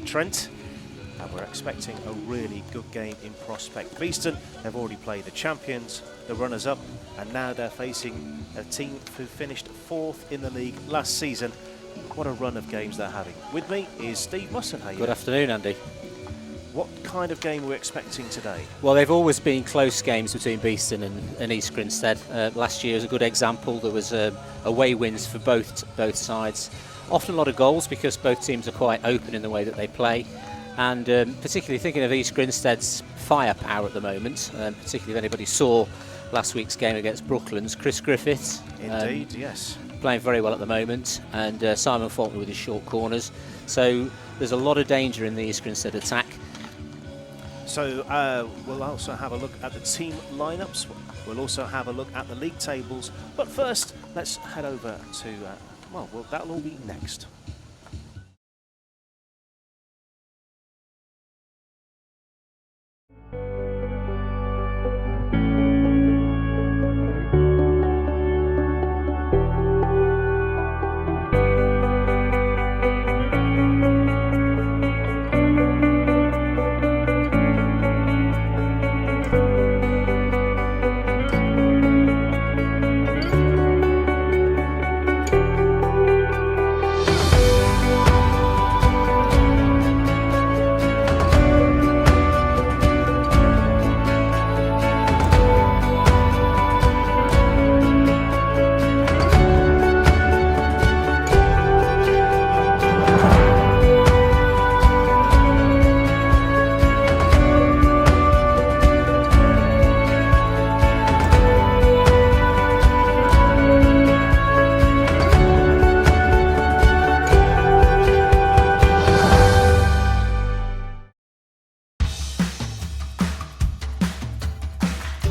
Trent, and we're expecting a really good game in prospect. Beeston, they've already played the champions, the runners-up, and now they're facing a team who finished 4th in the league last season. What a run of games they're having. With me is Steve Musson. How are you? Good afternoon, Andy. What kind of game are we expecting today? Well, they've always been close games between Beeston and East Grinstead. Last year was a good example. There was away wins for both sides. Often a lot of goals because both teams are quite open in the way that they play. And particularly thinking of East Grinstead's firepower at the moment, particularly if anybody saw last week's game against Brooklands, Chris Griffiths. Indeed, yes. Playing very well at the moment, and Simon Faulkner with his short corners. So there's a lot of danger in the East Grinstead attack. So we'll also have a look at the team lineups. We'll also have a look at the league tables. But first, let's head over to, well, that'll all be next.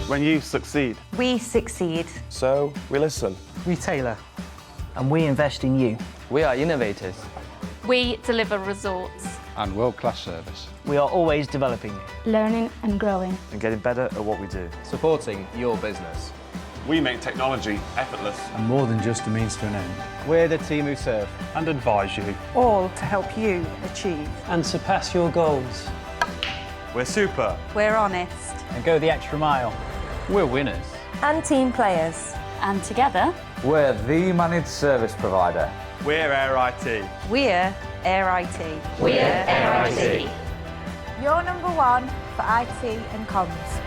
When you succeed, we succeed. So we listen. We tailor. And we invest in you. We are innovators. We deliver results. And world-class service. We are always developing. Learning and growing. And getting better at what we do. Supporting your business. We make technology effortless. And more than just a means to an end. We're the team who serve. And advise you. All to help you achieve. And surpass your goals. We're super. We're honest. And go the extra mile. We're winners. And team players. And together, we're the managed service provider. We're Air IT. We're Air IT. We're Air IT. Your number one for IT and comms.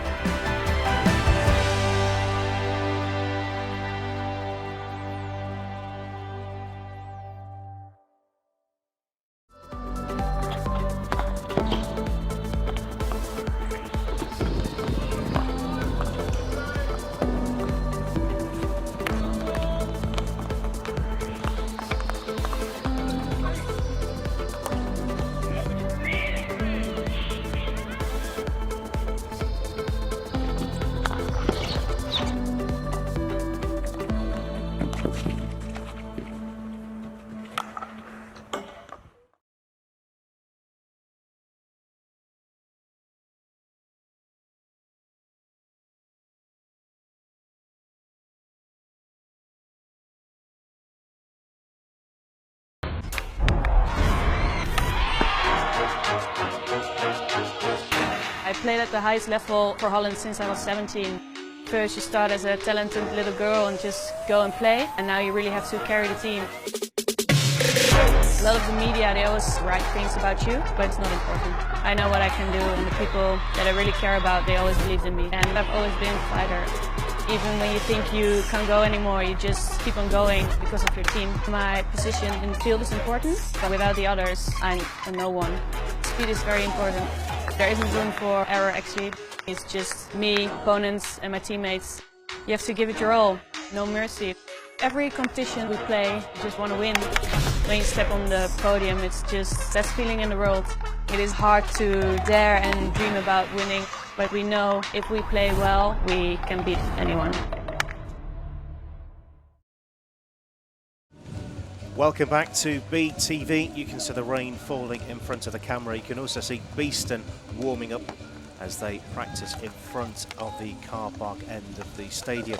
I played at the highest level for Holland since I was 17. First you start as a talented little girl and just go and play, and now you really have to carry the team. A lot of the media, they always write things about you, but it's not important. I know what I can do, and the people that I really care about, they always believed in me. And I've always been a fighter. Even when you think you can't go anymore, you just keep on going because of your team. My position in the field is important, but without the others, I'm a no one. Speed is very important. There isn't room for error, actually. It's just me, opponents, and my teammates. You have to give it your all, no mercy. Every competition we play, you just want to win. When you step on the podium, it's just best feeling in the world. It is hard to dare and dream about winning, but we know if we play well, we can beat anyone. Welcome back to BeeTV. You can see the rain falling in front of the camera. You can also see Beeston warming up as they practice in front of the car park end of the stadium.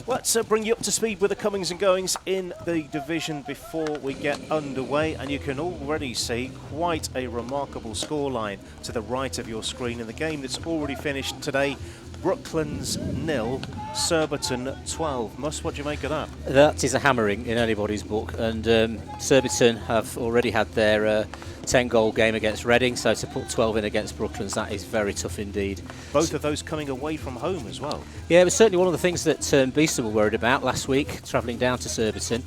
Let's bring you up to speed with the comings and goings in the division before we get underway, and you can already see quite a remarkable scoreline to the right of your screen in the game that's already finished today. Brooklands 0, Surbiton 12. Mus, what do you make of that? That is a hammering in anybody's book, and Surbiton have already had their 10-goal game against Reading, so to put 12 in against Brooklands, that is very tough indeed. Both of those coming away from home as well. Yeah, it was certainly one of the things that Beeston were worried about last week, travelling down to Surbiton.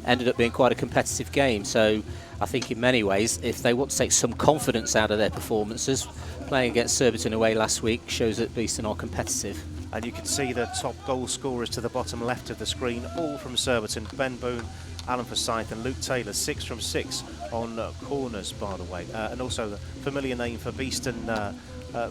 Ended up being quite a competitive game, so I think in many ways, if they want to take some confidence out of their performances, playing against Surbiton away last week shows that Beeston are competitive. And you can see the top goal scorers to the bottom left of the screen, all from Surbiton. Ben Boone, Alan Forsyth and Luke Taylor, 6 from 6 on corners, by the way. And also the familiar name for Beeston,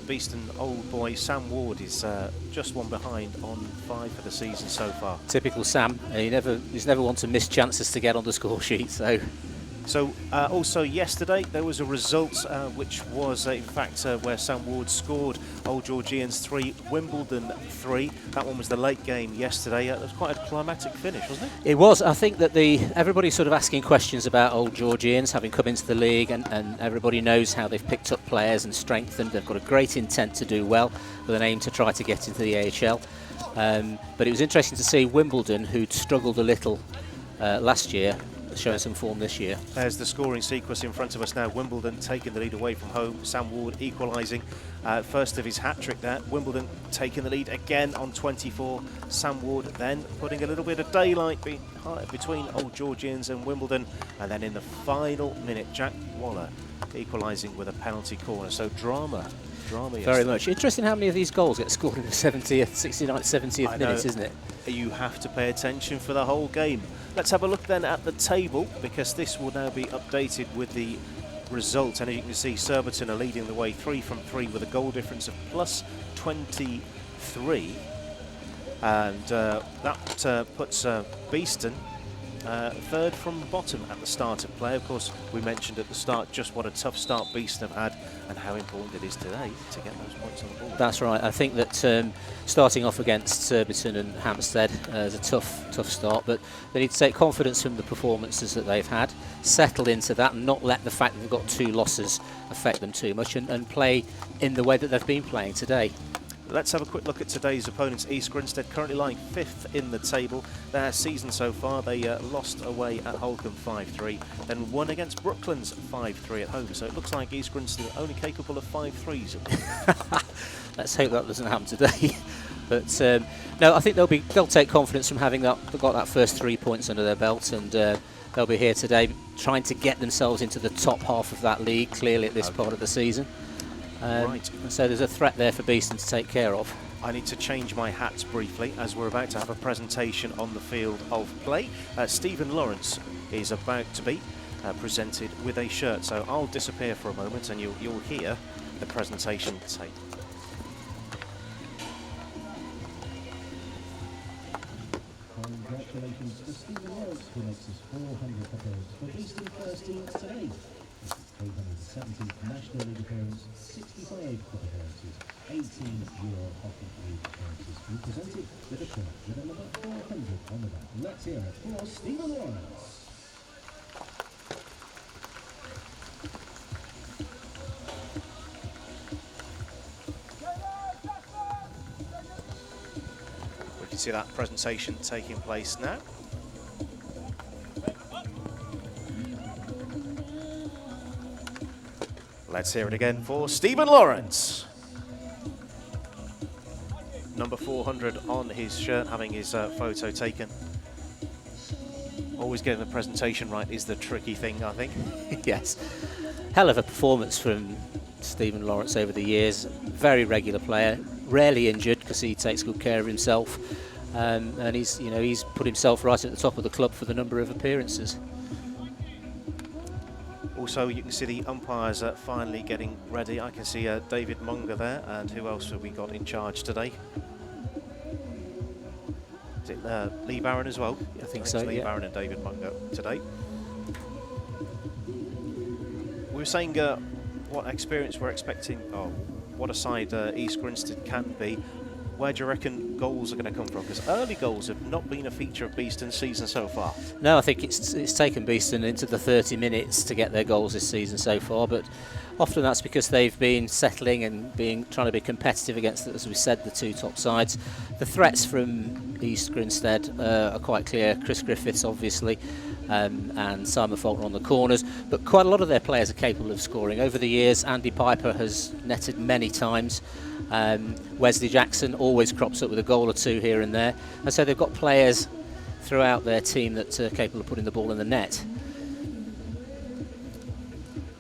Beeston old boy Sam Ward is just one behind on 5 for the season so far. Typical Sam. He's never one to miss chances to get on the score sheet. So also yesterday there was a result which was in fact where Sam Ward scored. Old Georgians 3, Wimbledon 3. That one was the late game yesterday. It was quite a climatic finish, wasn't it? It was. I think that everybody's sort of asking questions about Old Georgians having come into the league, and everybody knows how they've picked up players and strengthened. They've got a great intent to do well with an aim to try to get into the AHL. But it was interesting to see Wimbledon, who'd struggled a little last year, showing some form this year. There's the scoring sequence in front of us now. Wimbledon taking the lead away from home. Sam Ward equalising. First of his hat-trick there. Wimbledon taking the lead again on 24. Sam Ward then putting a little bit of daylight between Old Georgians and Wimbledon. And then in the final minute, Jack Waller equalising with a penalty corner. So drama Very much. Interesting how many of these goals get scored in the 70th, 69th, 70th minutes, isn't it? You have to pay attention for the whole game. Let's have a look then at the table, because this will now be updated with the result. And as you can see, Surbiton are leading the way 3 from 3 with a goal difference of plus 23. And that puts Beeston third from the bottom at the start of play. Of course, we mentioned at the start just what a tough start Beeston have had and how important it is today to get those points on the board. That's right. I think that starting off against Surbiton and Hampstead is a tough start, but they need to take confidence from the performances that they've had, settle into that and not let the fact that they've got 2 losses affect them too much, and play in the way that they've been playing today. Let's have a quick look at today's opponents. East Grinstead currently lying 5th in the table. Their season so far, they lost away at Holcombe 5-3, then won against Brooklands 5-3 at home. So it looks like East Grinstead are only capable of 5-3s. Let's hope that doesn't happen today. But no, I think they'll take confidence from having got that first 3 points under their belt, and they'll be here today trying to get themselves into the top half of that league, clearly at this part of the season. Right. So there's a threat there for Beeston to take care of. I need to change my hats briefly as we're about to have a presentation on the field of play. Stephen Lawrence is about to be presented with a shirt, so I'll disappear for a moment and you'll hear the presentation tape. Congratulations to Stephen Lawrence, who makes his 400th appearance for Beeston first team today. 317th National League appearance, 65 cup appearances, 18 Euro Hockey League appearances. We presented with a shirt with a number 400 on the back. Let's hear it for Stephen Lawrence. We can see that presentation taking place now. Let's hear it again for Stephen Lawrence. Number 400 on his shirt, having his photo taken. Always getting the presentation right is the tricky thing, I think. Yes. Hell of a performance from Stephen Lawrence over the years. Very regular player, rarely injured because he takes good care of himself. And he's put himself right at the top of the club for the number of appearances. Also, you can see the umpires finally getting ready. I can see David Munger there, and who else have we got in charge today? Is it Lee Barron as well? I think so, Lee yeah. Barron and David Munger today. We were saying what experience we're expecting, what a side East Grinstead can be. where do you reckon goals are going to come from? Because early goals have not been a feature of Beeston's season so far. No, I think it's taken Beeston into the 30 minutes to get their goals this season so far, but often that's because they've been settling and trying to be competitive against, as we said, the two top sides. The threats from East Grinstead are quite clear. Chris Griffiths, obviously, and Simon Faulkner on the corners, but quite a lot of their players are capable of scoring. Over the years, Andy Piper has netted many times. Wesley Jackson always crops up with a goal or two here and there, and so they've got players throughout their team that are capable of putting the ball in the net.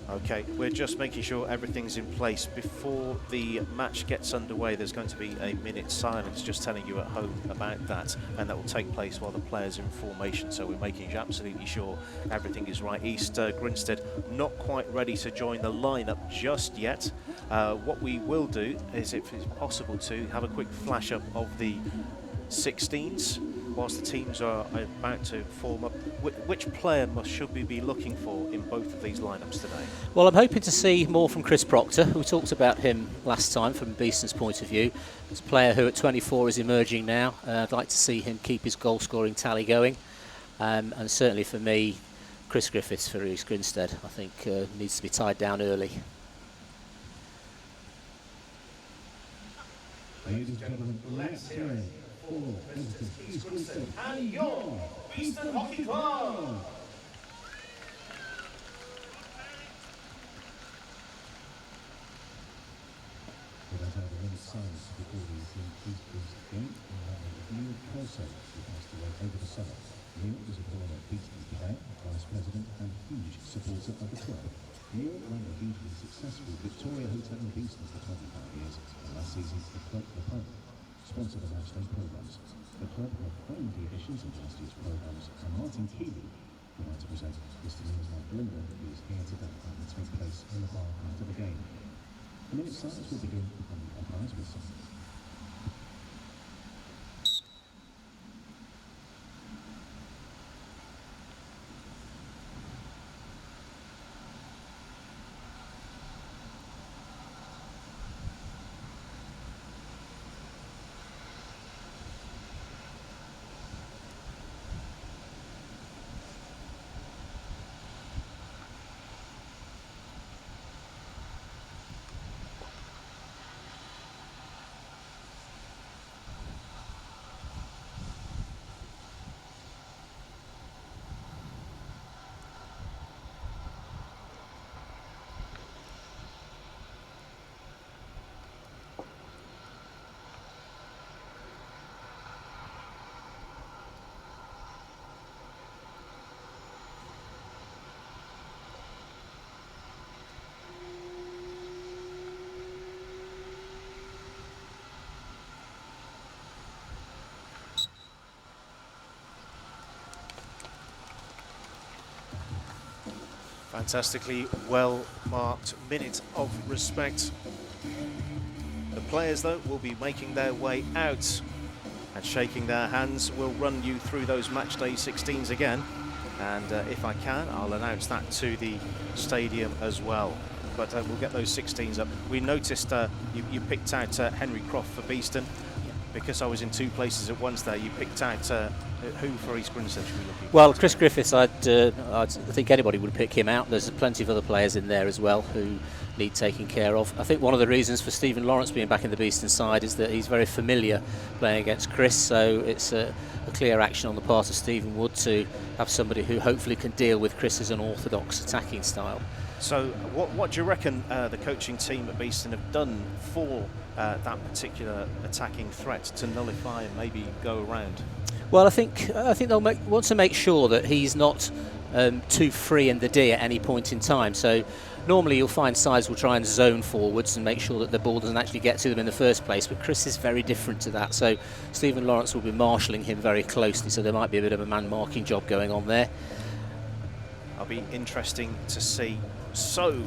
Okay, we're just making sure everything's in place. Before the match gets underway, there's going to be a minute's silence, just telling you at home about that, and that will take place while the players are in formation, so we're making absolutely sure everything is right. East Grinstead not quite ready to join the lineup just yet. What we will do is, if it's possible, to have a quick flash up of the 16s whilst the teams are about to form up. Which player should we be looking for in both of these lineups today? Well, I'm hoping to see more from Chris Proctor. We talked about him last time from Beeston's point of view. He's a player who at 24 is emerging now. I'd like to see him keep his goal scoring tally going, and certainly for me, Chris Griffiths for East Grinstead I think needs to be tied down early. Ladies and gentlemen, let's hear it for visitors East Grinstead and your Beeston Hockey Club. We're going to have a minute's silence before we see East Grinstead game. We'll have a review of Kelso, who passed away over the summer. Neil was a former Beeston cadet, vice president, and huge supporter of the club. Neil ran a hugely successful Victoria Hotel in Beeston for 25 years, and last season the club, the pub, sponsored the matchday programmes. The club have framed the additions of last year's programmes, and Martin Keeley, who like to present Mr. Neil's wife Linda, who is here today and will take place in the bar after the game. The minute's silence will begin on the umpire's whistle. Fantastically well marked minute of respect. The players, though, will be making their way out and shaking their hands. We'll run you through those matchday 16s again, and if I can, I'll announce that to the stadium as well. But we'll get those 16s up. We noticed you picked out Henry Croft for Beeston. Because I was in two places at once there, you picked out who for East Grinstead should we look at? Well, Chris Griffiths, I think anybody would pick him out. There's plenty of other players in there as well who need taking care of. I think one of the reasons for Stephen Lawrence being back in the Beeston side is that he's very familiar playing against Chris, so it's a clear action on the part of Stephen Wood to have somebody who hopefully can deal with Chris's unorthodox attacking style. So what do you reckon the coaching team at Beeston have done for that particular attacking threat to nullify and maybe go around? Well, I think they'll want to make sure that he's not too free in the D at any point in time. So normally you'll find sides will try and zone forwards and make sure that the ball doesn't actually get to them in the first place, but Chris is very different to that. So Stephen Lawrence will be marshalling him very closely, so there might be a bit of a man-marking job going on there. I'll be interesting to see. So,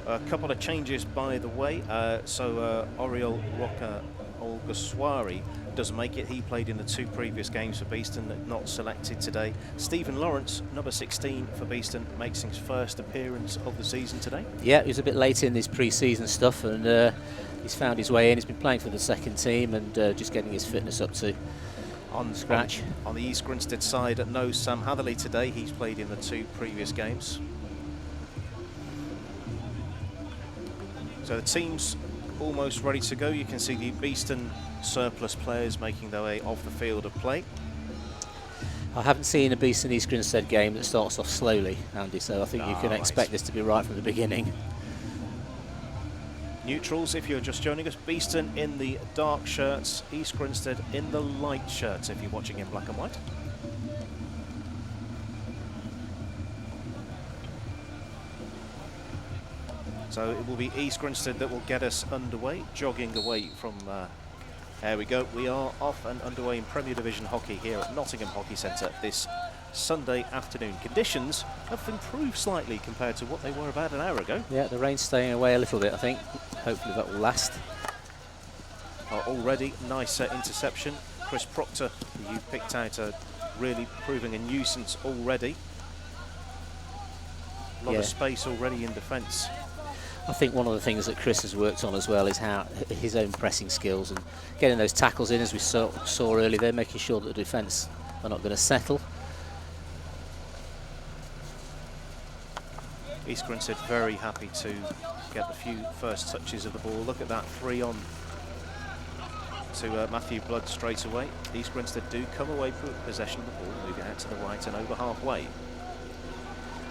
a couple of changes, by the way. Oriol Roca Olgaswari doesn't make it. He played in the 2 previous games for Beeston, not selected today. Stephen Lawrence, number 16 for Beeston, makes his first appearance of the season today. Yeah, he was a bit late in his pre-season stuff, and he's found his way in. He's been playing for the second team and just getting his fitness up to on scratch. On the East Grinstead side, no Sam Hatherley today. He's played in the 2 previous games. So the team's almost ready to go. You can see the Beeston surplus players making their way off the field of play. I haven't seen a Beeston East Grinstead game that starts off slowly, Andy, so I think you can expect this to be right from the beginning. Neutrals, if you're just joining us, Beeston in the dark shirts, East Grinstead in the light shirts if you're watching in black and white. So it will be East Grinstead that will get us underway, jogging away from... there we go, we are off and underway in Premier Division hockey here at Nottingham Hockey Centre this Sunday afternoon. Conditions have improved slightly compared to what they were about an hour ago. Yeah, the rain's staying away a little bit, I think. Hopefully that will last. Already, nice interception. Chris Proctor, who you picked out, really proving a nuisance already. A lot of space already in defence. I think one of the things that Chris has worked on as well is how his own pressing skills and getting those tackles in, as we saw earlier there, making sure that the defence are not going to settle. East Grinstead very happy to get the few first touches of the ball. Look at that, 3 on to Matthew Blood straight away. East Grinstead do come away with possession of the ball, moving out to the right and over halfway.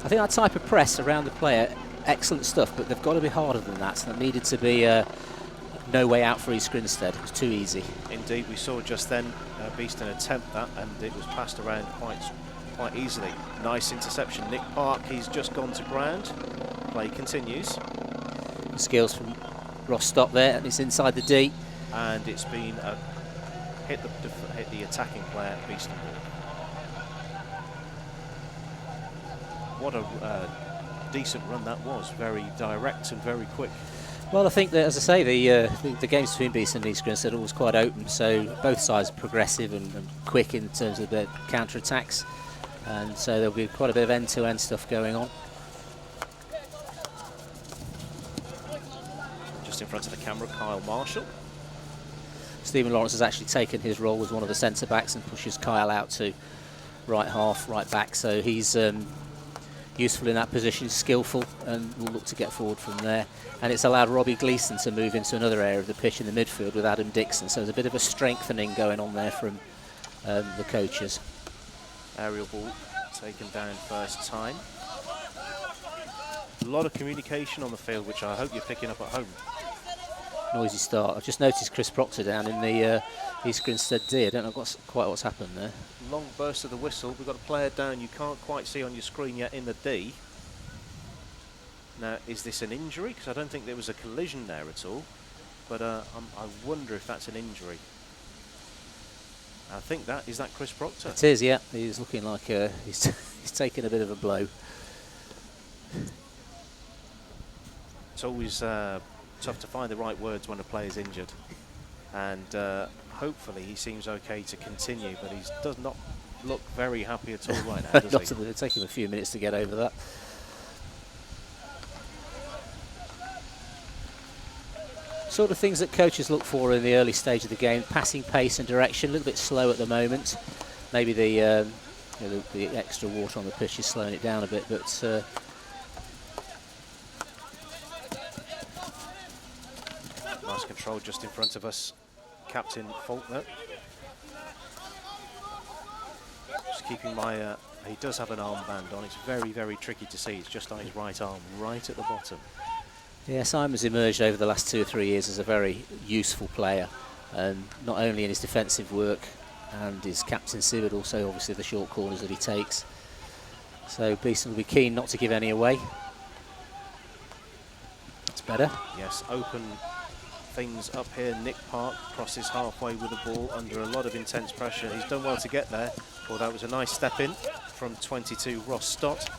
I think that type of press around the player, excellent stuff, but they've got to be harder than that. So there needed to be no way out for East Grinstead. It was too easy. Indeed, we saw just then Beeston attempt that, and it was passed around quite easily. Nice interception. Nick Park, he's just gone to ground. Play continues. Skills from Ross Stock there, and it's inside the D. And it's been hit the attacking player, Beeston ball. What a decent run that was, very direct and very quick. Well, I think that, as I say, the games between Beeston and East Grinstead are always quite open, so both sides are progressive and quick in terms of their counter-attacks, and so there'll be quite a bit of end-to-end stuff going on. Just in front of the camera, Kyle Marshall. Stephen Lawrence has actually taken his role as one of the centre-backs and pushes Kyle out to right half, right back, so he's useful in that position, skillful, and will look to get forward from there. And it's allowed Robbie Gleeson to move into another area of the pitch in the midfield with Adam Dixon, so there's a bit of a strengthening going on there from the coaches. Aerial ball taken down first time. A lot of communication on the field, which I hope you're picking up at home. Noisy start. I've just noticed Chris Proctor down in the East Grinstead D. I don't know quite what's happened there. Long burst of the whistle. We've got a player down you can't quite see on your screen yet in the D. Now, is this an injury? Because I don't think there was a collision there at all. But I wonder if that's an injury. I think is that Chris Proctor? It is, yeah. He's looking like he's taken a bit of a blow. It's always tough to find the right words when a player's injured. And hopefully he seems okay to continue, but he does not look very happy at all right now, does he? It'll take him a few minutes to get over that. Sort of things that coaches look for in the early stage of the game: passing pace and direction. A little bit slow at the moment. Maybe the extra water on the pitch is slowing it down a bit, but nice control just in front of us, Captain Faulkner. Just keeping my, he does have an armband on. It's very, very tricky to see. It's just on his right arm, right at the bottom. yeah, Simon's emerged over the last 2 or 3 years as a very useful player, not only in his defensive work and his captaincy, but also obviously the short corners that he takes. So Beeston will be keen not to give any away. It's better. Yes, open things up here. Nick Park crosses halfway with the ball under a lot of intense pressure. He's done well to get there. Well, that was a nice step in from 22 Ross Stott.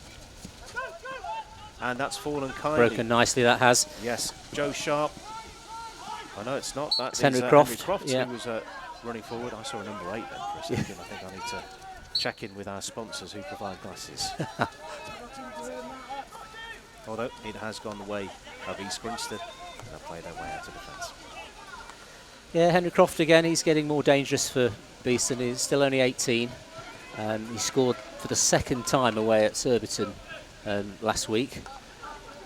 And that's fallen kindly. Broken nicely, that has. Yes, Joe Sharp. Oh no, it's not. That's Henry Croft. Henry Croft, yeah. who was running forward. I saw a number 8 then for a second. I think I need to check in with our sponsors who provide glasses. Although it has gone the way of East Grinstead, and they'll play their way out of defence. Yeah, Henry Croft again, he's getting more dangerous for Beeston. He's still only 18. He scored for the second time away at Surbiton last week,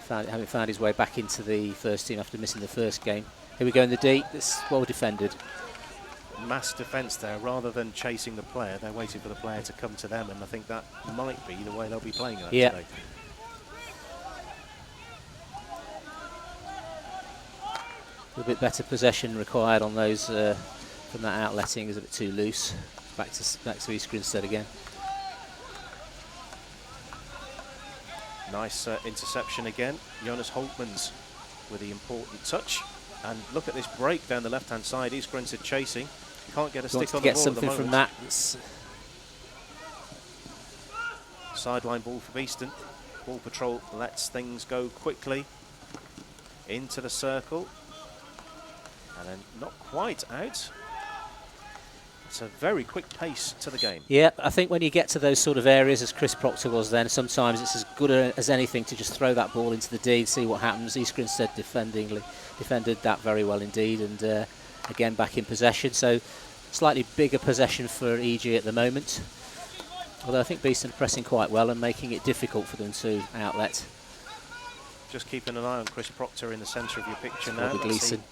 having found his way back into the first team after missing the first game. Here we go in the D. It's well defended. Mass defence there. Rather than chasing the player, they're waiting for the player to come to them, and I think that might be the way they'll be playing that today. A little bit better possession required on those from that outletting. Is a bit too loose. Back to East Grinstead again. Nice interception again. Jonas Holtmans with the important touch. And look at this break down the left-hand side. East Grinstead chasing. Can't get a stick on the ball. Get something from that. Sideline ball for Beeston. Ball patrol lets things go quickly into the circle. And then not quite out. It's a very quick pace to the game. Yeah, I think when you get to those sort of areas, as Chris Proctor was then, sometimes it's as good as anything to just throw that ball into the D, see what happens. East Grinstead defended that very well indeed, and again back in possession. So slightly bigger possession for EG at the moment. Although I think Beeston are pressing quite well and making it difficult for them to outlet. Just keeping an eye on Chris Proctor in the centre of your picture now. Gleeson.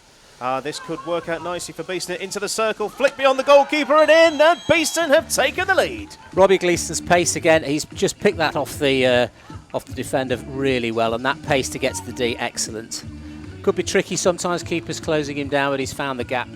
This could work out nicely for Beeston. Into the circle, flick beyond the goalkeeper and in, and Beeston have taken the lead. Robbie Gleeson's pace again. He's just picked that off the defender really well, and that pace to get to the D, excellent. Could be tricky sometimes, keepers closing him down, but he's found the gap.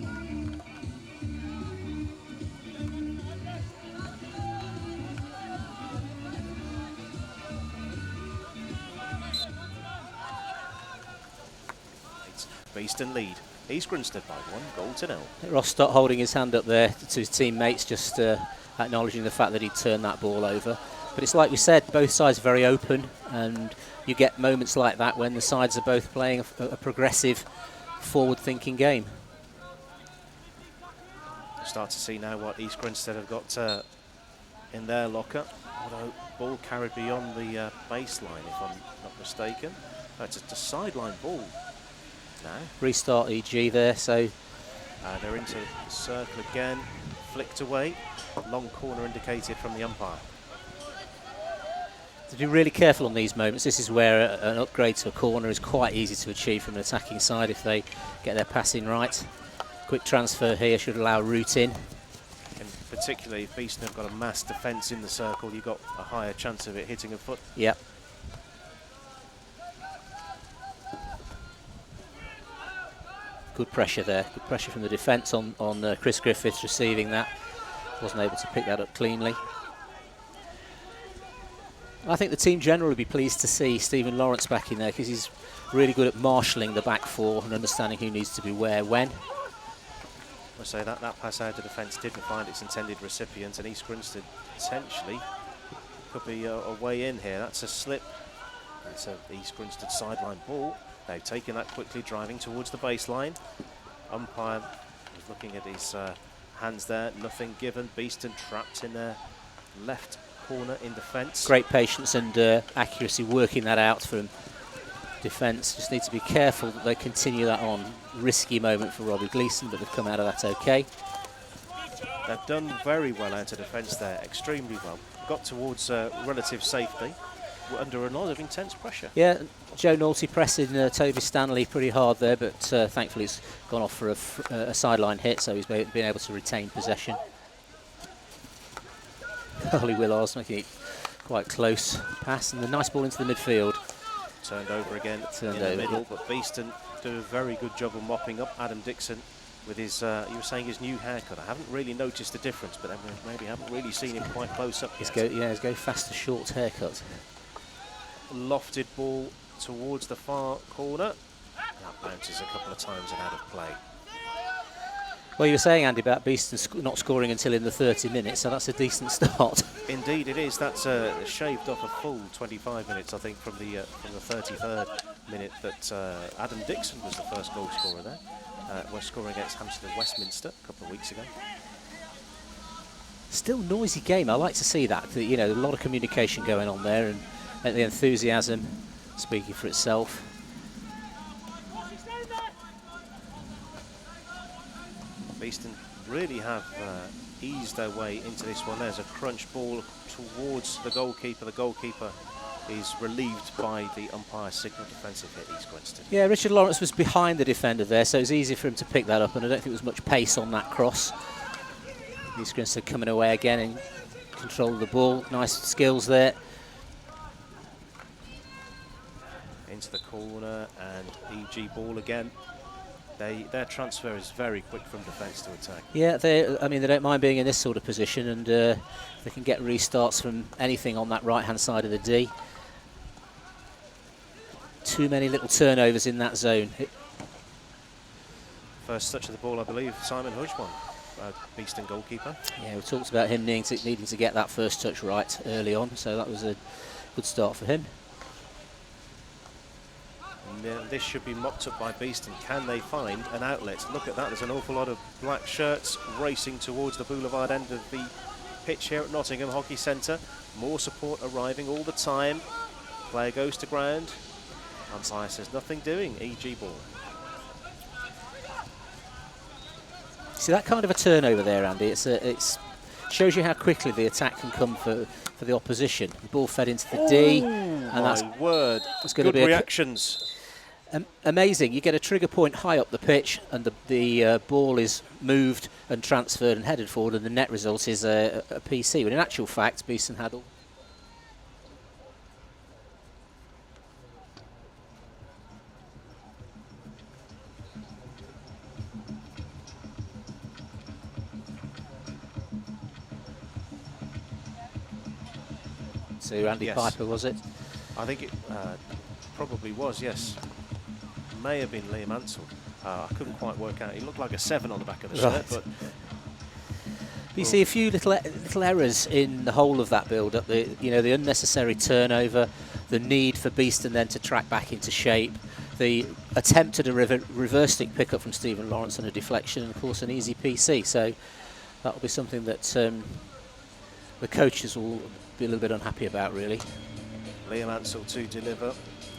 Beeston lead. East Grinstead by 1-0. Ross Stott holding his hand up there to his teammates, just acknowledging the fact that he turned that ball over. But it's like we said, both sides are very open, and you get moments like that when the sides are both playing a progressive, forward-thinking game. Start to see now what East Grinstead have got in their locker. Although ball carried beyond the baseline, if I'm not mistaken. It's a sideline ball. No. Restart EG there, so they're into the circle again, flicked away, long corner indicated from the umpire. To be really careful on these moments. This is where an upgrade to a corner is quite easy to achieve from an attacking side if they get their passing right. Quick transfer here should allow route in. And particularly if Beeston have got a mass defence in the circle, you've got a higher chance of it hitting a foot. Yep. Good pressure there. Good pressure from the defence on Chris Griffiths receiving that. Wasn't able to pick that up cleanly. I think the team generally will be pleased to see Stephen Lawrence back in there, because he's really good at marshalling the back four and understanding who needs to be where when. I say that pass out of defence didn't find its intended recipient, and East Grinstead potentially could be a way in here. That's a slip. That's a East Grinstead sideline ball. They've taken that quickly, driving towards the baseline. Umpire was looking at his hands there, nothing given. Beeston trapped in their left corner in defence. Great patience and accuracy working that out from defence. Just need to be careful that they continue that on. Risky moment for Robbie Gleeson, but they've come out of that okay. They've done very well out of defence there, extremely well. Got towards relative safety under a lot of intense pressure. Yeah, Joe Naughty pressing Toby Stanley pretty hard there, but thankfully it's gone off for a sideline hit, so he's been able to retain possession. Ollie Willars making it quite close pass, and the nice ball into the midfield. Turned over again in the middle, but Beeston do a very good job of mopping up Adam Dixon with his, you were saying his new haircut. I haven't really noticed the difference, but I maybe haven't really seen him quite close up yet. His go faster short haircut. Lofted ball towards the far corner. That bounces a couple of times and out of play. Well, you were saying, Andy, about Beeston not scoring until in the 30 minutes, so that's a decent start. Indeed it is. That's shaved off a full 25 minutes, I think, from the 33rd minute that Adam Dixon was the first goal scorer there. Was scoring against Hampstead and Westminster a couple of weeks ago. Still noisy game. I like to see that. You know, a lot of communication going on there, and the enthusiasm speaking for itself. Beeston really have eased their way into this one. There's a crunch ball towards the goalkeeper. The goalkeeper is relieved by the umpire's signal defensive hit, East Grinstead. Yeah, Richard Lawrence was behind the defender there, so it was easy for him to pick that up, and I don't think there was much pace on that cross. East Grinstead coming away again in control of the ball. Nice skills there. Into the corner, and EG ball again. Their transfer is very quick from defence to attack. Yeah, they don't mind being in this sort of position, and they can get restarts from anything on that right-hand side of the D. Too many little turnovers in that zone. First touch of the ball, I believe, Simon Hudgman, Beeston goalkeeper. Yeah, we talked about him needing to get that first touch right early on, so that was a good start for him. And this should be mopped up by Beeston. Can they find an outlet? Look at that, there's an awful lot of black shirts racing towards the boulevard end of the pitch here at Nottingham Hockey Centre. More support arriving all the time. Player goes to ground. Umpire says nothing doing, EG ball. See that kind of a turnover there, Andy. It shows you how quickly the attack can come for the opposition. The ball fed into the D, and that's word. It's going to Good be reactions. Amazing. You get a trigger point high up the pitch, and the ball is moved and transferred and headed forward, and the net result is a PC. But in actual fact, Beeston had all. So Andy Piper, was it? I think it probably was, yes. May have been Liam Ansell. I couldn't quite work out. He looked like a 7 on the back of the shirt, but you see a few little errors in the whole of that build-up. The unnecessary turnover, the need for Beeston then to track back into shape, the attempt at a reverse stick pickup from Stephen Lawrence and a deflection, and of course an easy PC. So that will be something that the coaches will be a little bit unhappy about, really. Liam Ansell to deliver,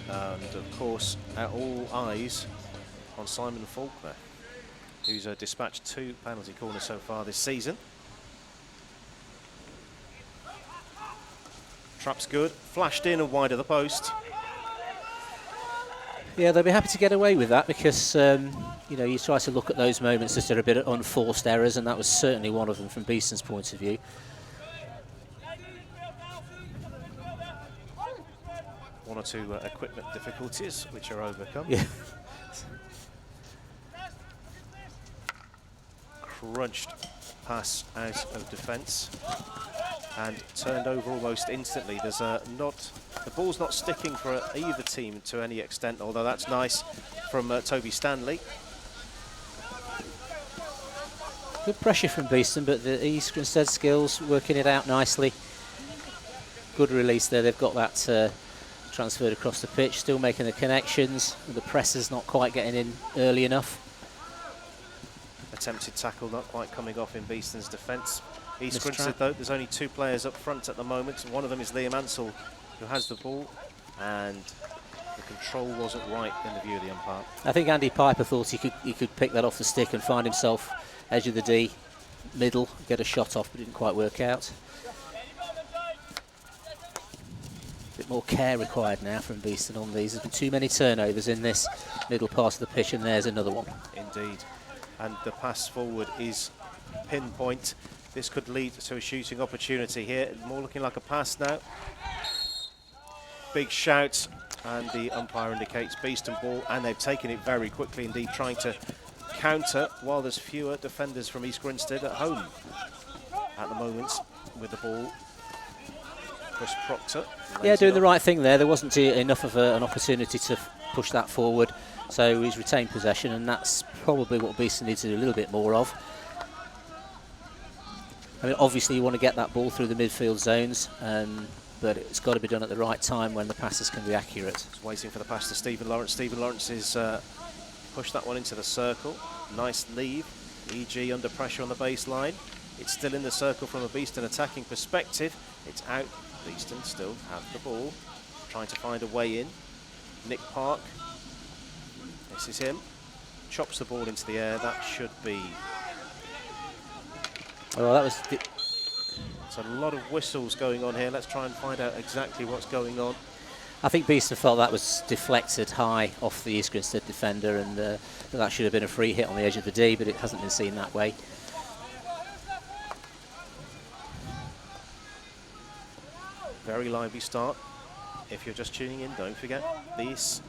and of course all eyes on Simon Faulkner, who's dispatched 2 penalty corners so far this season. Trap's good, flashed in and wide of the post. Yeah, they'll be happy to get away with that because you try to look at those moments as they're a bit of unforced errors, and that was certainly one of them from Beeston's point of view. One or two equipment difficulties which are overcome. Yeah. Crunched pass out of defence and turned over almost instantly. There's the ball's not sticking for either team to any extent, although that's nice from Toby Stanley. Good pressure from Beeston, but the East Grinstead skills working it out nicely. Good release there. They've got that transferred across the pitch, still making the connections. The presser's not quite getting in early enough. Attempted tackle not quite coming off in Beeston's defence. East Grinstead though, there's only 2 players up front at the moment. One of them is Liam Ansell, who has the ball, and the control wasn't right in the view of the umpire. I think Andy Piper thought he could pick that off the stick and find himself edge of the D, middle, get a shot off, but it didn't quite work out. A bit more care required now from Beeston on these. There's been too many turnovers in this middle part of the pitch, and there's another one. Indeed. And the pass forward is pinpoint. This could lead to a shooting opportunity here. More looking like a pass now. Big shout, and the umpire indicates Beeston ball, and they've taken it very quickly indeed, trying to counter while there's fewer defenders from East Grinstead at home at the moment with the ball. Chris Proctor. Yeah, doing the right thing there. There wasn't enough of an opportunity to push that forward, so he's retained possession, and that's probably what Beeston needs to do a little bit more of. I mean, obviously you want to get that ball through the midfield zones, but it's got to be done at the right time when the passes can be accurate. Just waiting for the pass to Stephen Lawrence. Stephen Lawrence is pushed that one into the circle. Nice leave. EG under pressure on the baseline. It's still in the circle from a Beeston attacking perspective. It's out. Beeston still have the ball, trying to find a way in. Nick Park. This is him. Chops the ball into the air. That should be... Well, that was... There's a lot of whistles going on here. Let's try and find out exactly what's going on. I think Beeston felt that was deflected high off the East Grinstead defender, and that should have been a free hit on the edge of the D, but it hasn't been seen that way. Very lively start. If you're just tuning in, don't forget, this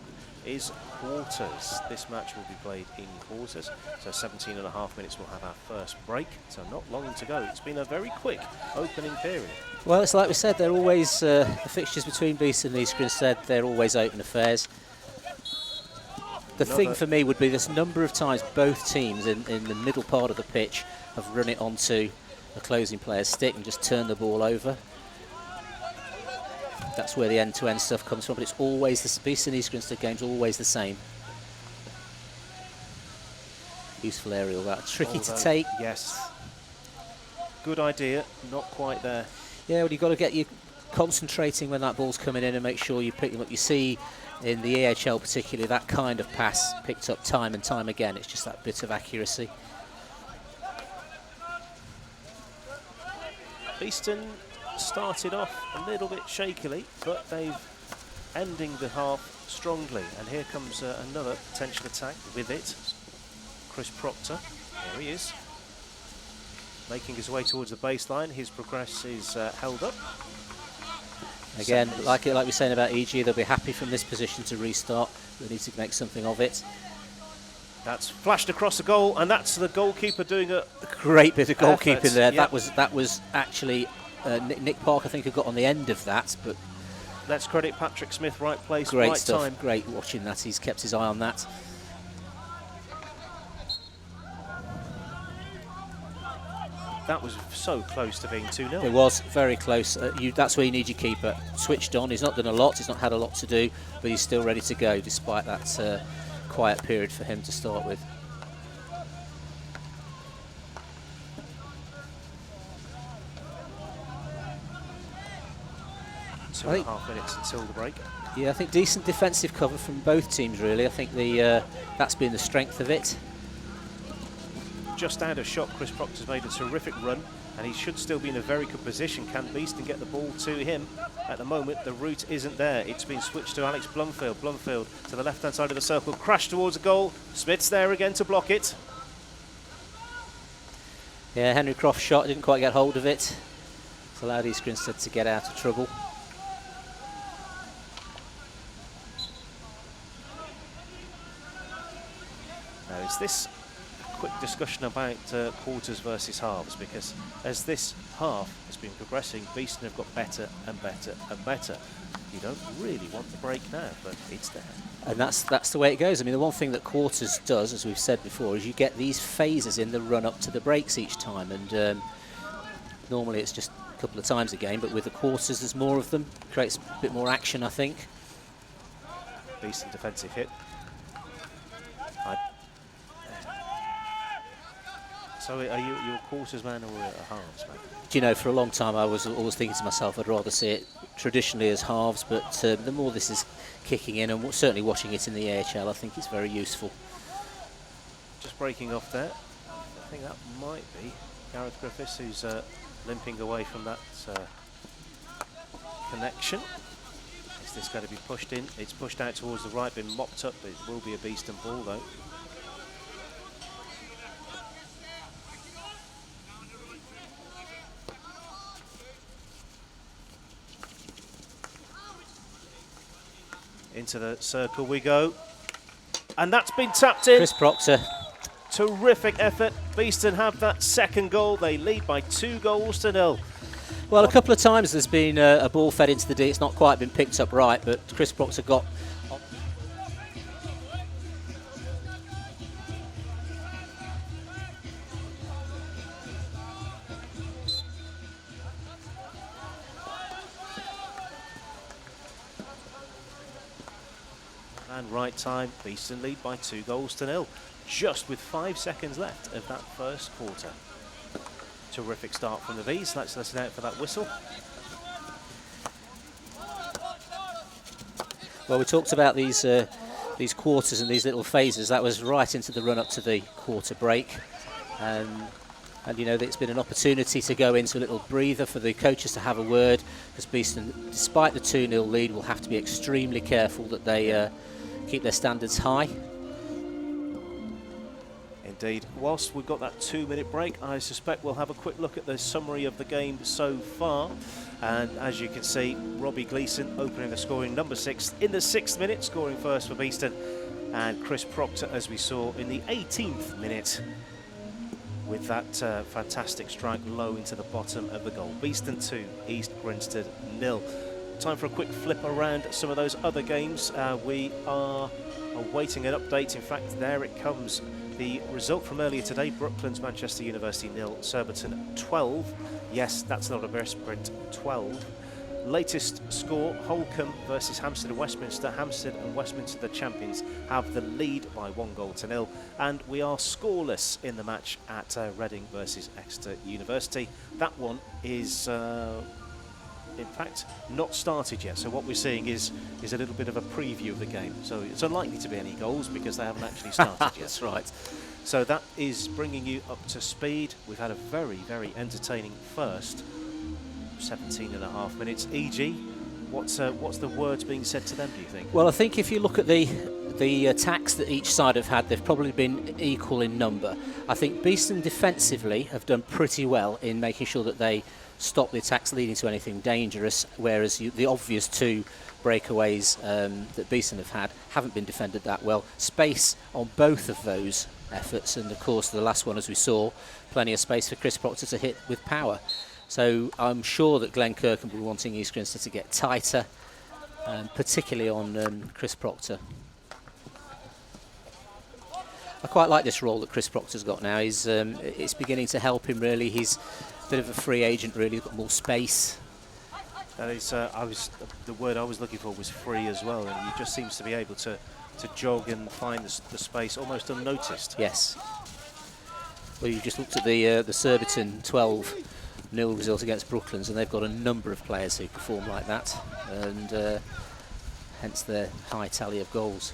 is quarters. This match will be played in quarters. So 17 and a half minutes we'll have our first break. So not long to go. It's been a very quick opening period. Well, it's like we said, they're always, the fixtures between Beeston and East Grinstead, they're always open affairs. The thing for me would be this number of times both teams in the middle part of the pitch have run it onto a closing player's stick and just turned the ball over. That's where the end-to-end stuff comes from, but it's always the Beeston East Grinstead game's always the same. Useful aerial, that tricky to take. Yes. Good idea, not quite there. Yeah, well, you've got to get you concentrating when that ball's coming in and make sure you pick them up. You see in the AHL particularly that kind of pass picked up time and time again. It's just that bit of accuracy. Beeston started off a little bit shakily, but they've ending the half strongly. And here comes another potential attack with it. Chris Proctor, there he is, making his way towards the baseline. His progress is held up. Again, like we were saying about EG, they'll be happy from this position to restart. They need to make something of it. That's flashed across the goal, and that's the goalkeeper doing a great bit of goalkeeping there. Yep. That was actually Nick Park, I think, who got on the end of that. But let's credit Patrick Smith, right place, great right stuff. time. Great watching that. He's kept his eye on that. That was so close to being 2-0. It was very close. That's where you need your keeper switched on. He's not done a lot. He's not had a lot to do, but he's still ready to go despite that quiet period for him to start with. Two and a half minutes until the break. Yeah, I think decent defensive cover from both teams, really. I think that's been the strength of it. Just out of shot, Chris Proctor's made a terrific run, and he should still be in a very good position. Can Beeston get the ball to him? At the moment, the route isn't there. It's been switched to Alex Blumfield. Blumfield to the left-hand side of the circle, crash towards the goal. Smith's there again to block it. Yeah, Henry Croft's shot didn't quite get hold of it. It's allowed East Grinstead to get out of trouble. Now, is this quick discussion about quarters versus halves, because as this half has been progressing, Beeston have got better and better and better. You don't really want the break now, but it's there. And that's the way it goes. I mean, the one thing that quarters does, as we've said before, is you get these phases in the run-up to the breaks each time, and normally it's just a couple of times a game, but with the quarters there's more of them. Creates a bit more action, I think. Decent defensive hit. So are you a quarters man or a halves man? Do you know, for a long time I was always thinking to myself I'd rather see it traditionally as halves, but the more this is kicking in, and certainly watching it in the AHL, I think it's very useful. Just breaking off there. I think that might be Gareth Griffiths, who's limping away from that connection. Is this going to be pushed in? It's pushed out towards the right, been mopped up. It will be a Beeston ball though. Into the circle we go. And that's been tapped in. Chris Proctor. Terrific effort. Beeston have that second goal. They lead by 2-0. Well, a couple of times there's been a ball fed into the D. It's not quite been picked up right, but Chris Proctor got... And right time, Beeston lead by 2-0, just with 5 seconds left of that first quarter. Terrific start from the V's. Let's listen out for that whistle. Well, we talked about these quarters and these little phases. That was right into the run up to the quarter break. And you know, it's been an opportunity to go into a little breather for the coaches to have a word, because Beeston, despite the 2-0 lead, will have to be extremely careful that they keep their standards high. Indeed. Whilst we've got that 2-minute break, I suspect we'll have a quick look at the summary of the game so far. And as you can see, Robbie Gleeson opening the scoring, number 6 in the 6th minute, scoring first for Beeston. And Chris Proctor, as we saw, in the 18th minute, with that fantastic strike low into the bottom of the goal. Beeston 2, East Grinstead 0. Time for a quick flip around some of those other games. We are awaiting an update. In fact, there it comes. The result from earlier today: Brooklands Manchester University 0, Surbiton 12. Yes, that's not a bare sprint, 12. Latest score: Holcombe versus Hampstead and Westminster. Hampstead and Westminster, the champions, have the lead by 1-0. And we are scoreless in the match at Reading versus Exeter University. That one is in fact not started yet, so what we're seeing is a little bit of a preview of the game. So it's unlikely to be any goals because they haven't actually started yet. That's right. So that is bringing you up to speed. We've had a very, very entertaining first 17.5 minutes. E.g., what's the words being said to them, do you think? Well, I think if you look at the attacks that each side have had, they've probably been equal in number. I think Beeston defensively have done pretty well in making sure that they stop the attacks leading to anything dangerous, whereas the obvious 2 breakaways that Beeston have had haven't been defended that well. Space on both of those efforts, and of course the last one, as we saw, plenty of space for Chris Proctor to hit with power. So I'm sure that Glenn Kirkham will be wanting East Grinstead to get tighter, particularly on Chris Proctor. I quite like this role that Chris Proctor's got now. It's beginning to help him, really. He's a bit of a free agent, really. He's got more space. That is, the word I was looking for was free as well, and he just seems to be able to jog and find the space almost unnoticed. Yes. Well, you just looked at the Surbiton 12-0 result against Brooklands, and they've got a number of players who perform like that, and hence their high tally of goals.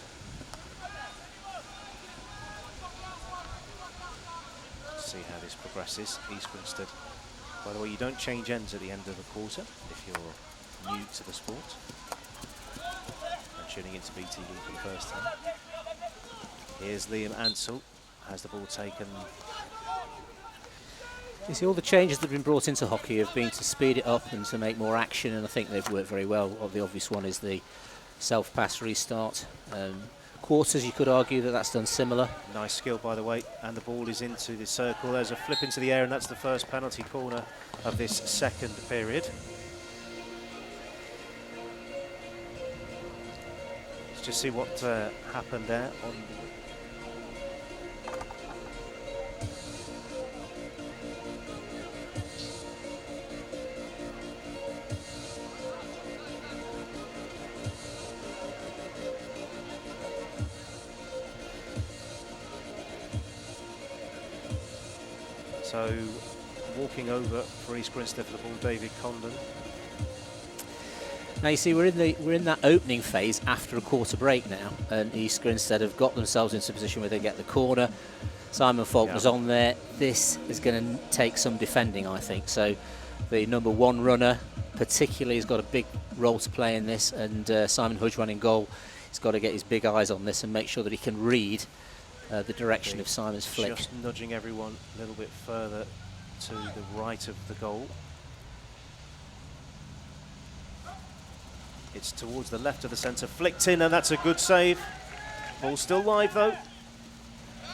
See how this progresses. East Grinstead. By the way, you don't change ends at the end of the quarter if you're new to the sport and tuning into BeeTV for the first time. Here's Liam Ansell, has the ball taken. You see, all the changes that have been brought into hockey have been to speed it up and to make more action, and I think they've worked very well. The obvious one is the self-pass restart. Quarters, you could argue that that's done similar. Nice skill, by the way, and the ball is into the circle. There's a flip into the air, and that's the first penalty corner of this second period. Let's just see what happened there on. So, walking over for East Grinstead for the ball, David Condon. Now you see, we're in that opening phase after a quarter break now, and East Grinstead have got themselves into a position where they get the corner. Simon Faulkner's on there. This is going to take some defending, I think. So the number 1 runner particularly has got a big role to play in this, and Simon Hudge in goal. He's got to get his big eyes on this and make sure that he can read the direction of Simon's flick. Just nudging everyone a little bit further to the right of the goal. It's towards the left of the centre, flicked in, and that's a good save. Ball still live though,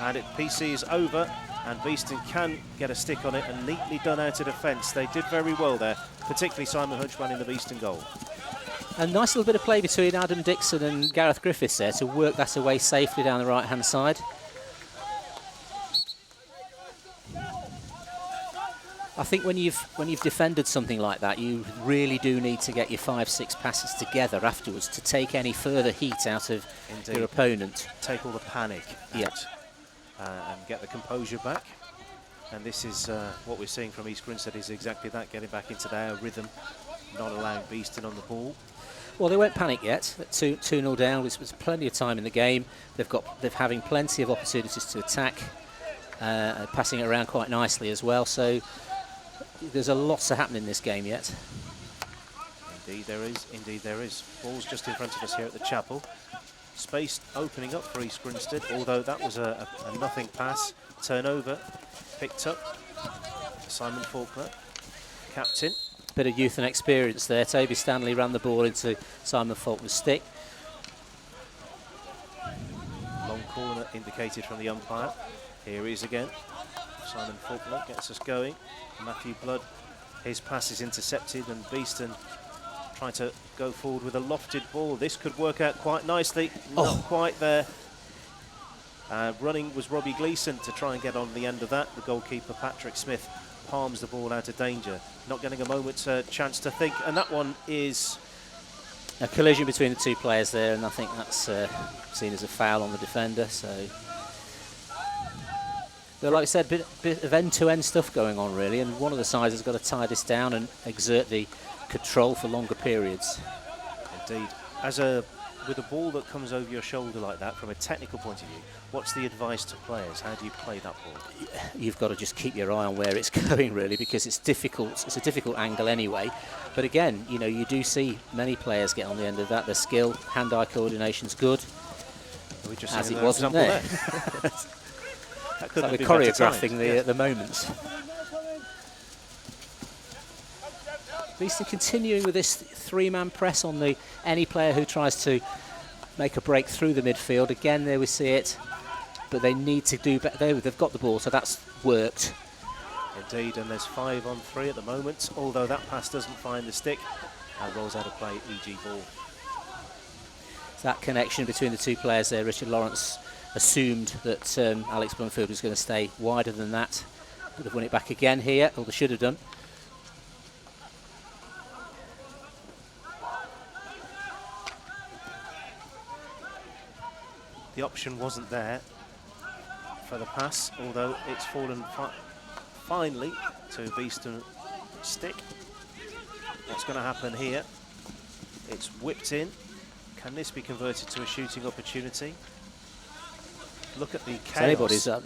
and PC is over, and Beeston can get a stick on it, and neatly done out of defence. They did very well there, particularly Simon Hudge in the Beeston goal. A nice little bit of play between Adam Dixon and Gareth Griffiths there to work that away safely down the right-hand side. I think when you've defended something like that, you really do need to get your 5-6 passes together afterwards to take any further heat out of your opponent. Take all the panic out and get the composure back. And this is what we're seeing from East Grinstead is exactly that, getting back into their rhythm, not allowing Beeston on the ball. Well, they won't panic yet. 2-0 down. There's plenty of time in the game. They're having plenty of opportunities to attack, passing it around quite nicely as well. So there's a lot to happen in this game yet. Indeed there is. Indeed there is. Ball's just in front of us here at the chapel. Space opening up for East Grinstead, although that was a nothing pass. Turnover picked up. Simon Faulkner, captain. Bit of youth and experience there. Toby Stanley ran the ball into Simon Faulkner's stick. Long corner indicated from the umpire. Here he is again. Simon Faulkner gets us going. Matthew Blood, his pass is intercepted, and Beeston trying to go forward with a lofted ball. This could work out quite nicely. Not quite there. Running was Robbie Gleeson to try and get on the end of that. The goalkeeper, Patrick Smith, palms the ball out of danger. Not getting a moment's chance to think. And that one is... A collision between the two players there, and I think that's seen as a foul on the defender. So, but like I said, bit of end-to-end stuff going on really, and one of the sides has got to tie this down and exert the control for longer periods. Indeed. With a ball that comes over your shoulder like that, from a technical point of view, what's the advice to players? How do you play that ball? You've got to just keep your eye on where it's going really, because it's difficult. It's a difficult angle anyway. But again, you know, you do see many players get on the end of that. Their skill, hand-eye coordination's good, as it wasn't there. That could be choreographing the moments. Beeston continuing with this three-man press on any player who tries to make a break through the midfield. Again, there we see it, but they need to do better. They've got the ball, so that's worked. Indeed, and there's 5-on-3 at the moment, although that pass doesn't find the stick and rolls out of play, EG ball. That connection between the two players there, Richard Lawrence assumed that Alex Blumfield was going to stay wider than that. Would have won it back again here, or they should have done. The option wasn't there for the pass, although it's fallen finally to Beeston stick. What's going to happen here? It's whipped in. Can this be converted to a shooting opportunity? Look at the chaos. Anybody's I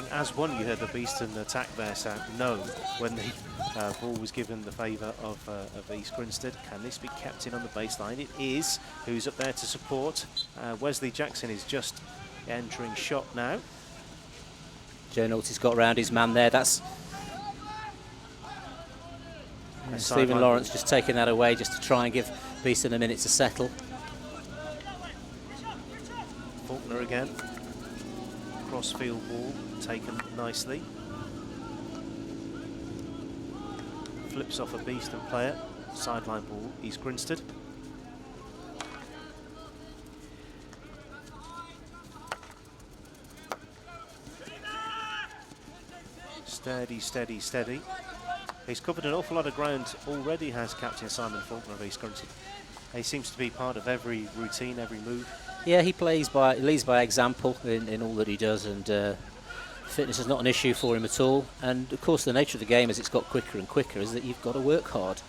think as one you heard the Beeston attack there sound no when the ball was given the favour of East Grinstead. Can this be kept in on the baseline? It is. Who's up there to support? Wesley Jackson is just entering shot now. Joe Nolte's got round his man there. That's Stephen Lawrence just taking that away just to try and give Beeston a minute to settle. Faulkner again. Cross-field ball taken nicely. Flips off a Beeston player. Sideline ball, East Grinstead. Steady, steady, steady. He's covered an awful lot of ground already, has Captain Simon Faulkner of East Grinstead. He seems to be part of every routine, every move. Yeah, he leads by example in all that he does, and fitness is not an issue for him at all. And of course, the nature of the game as it's got quicker and quicker is that you've got to work hard.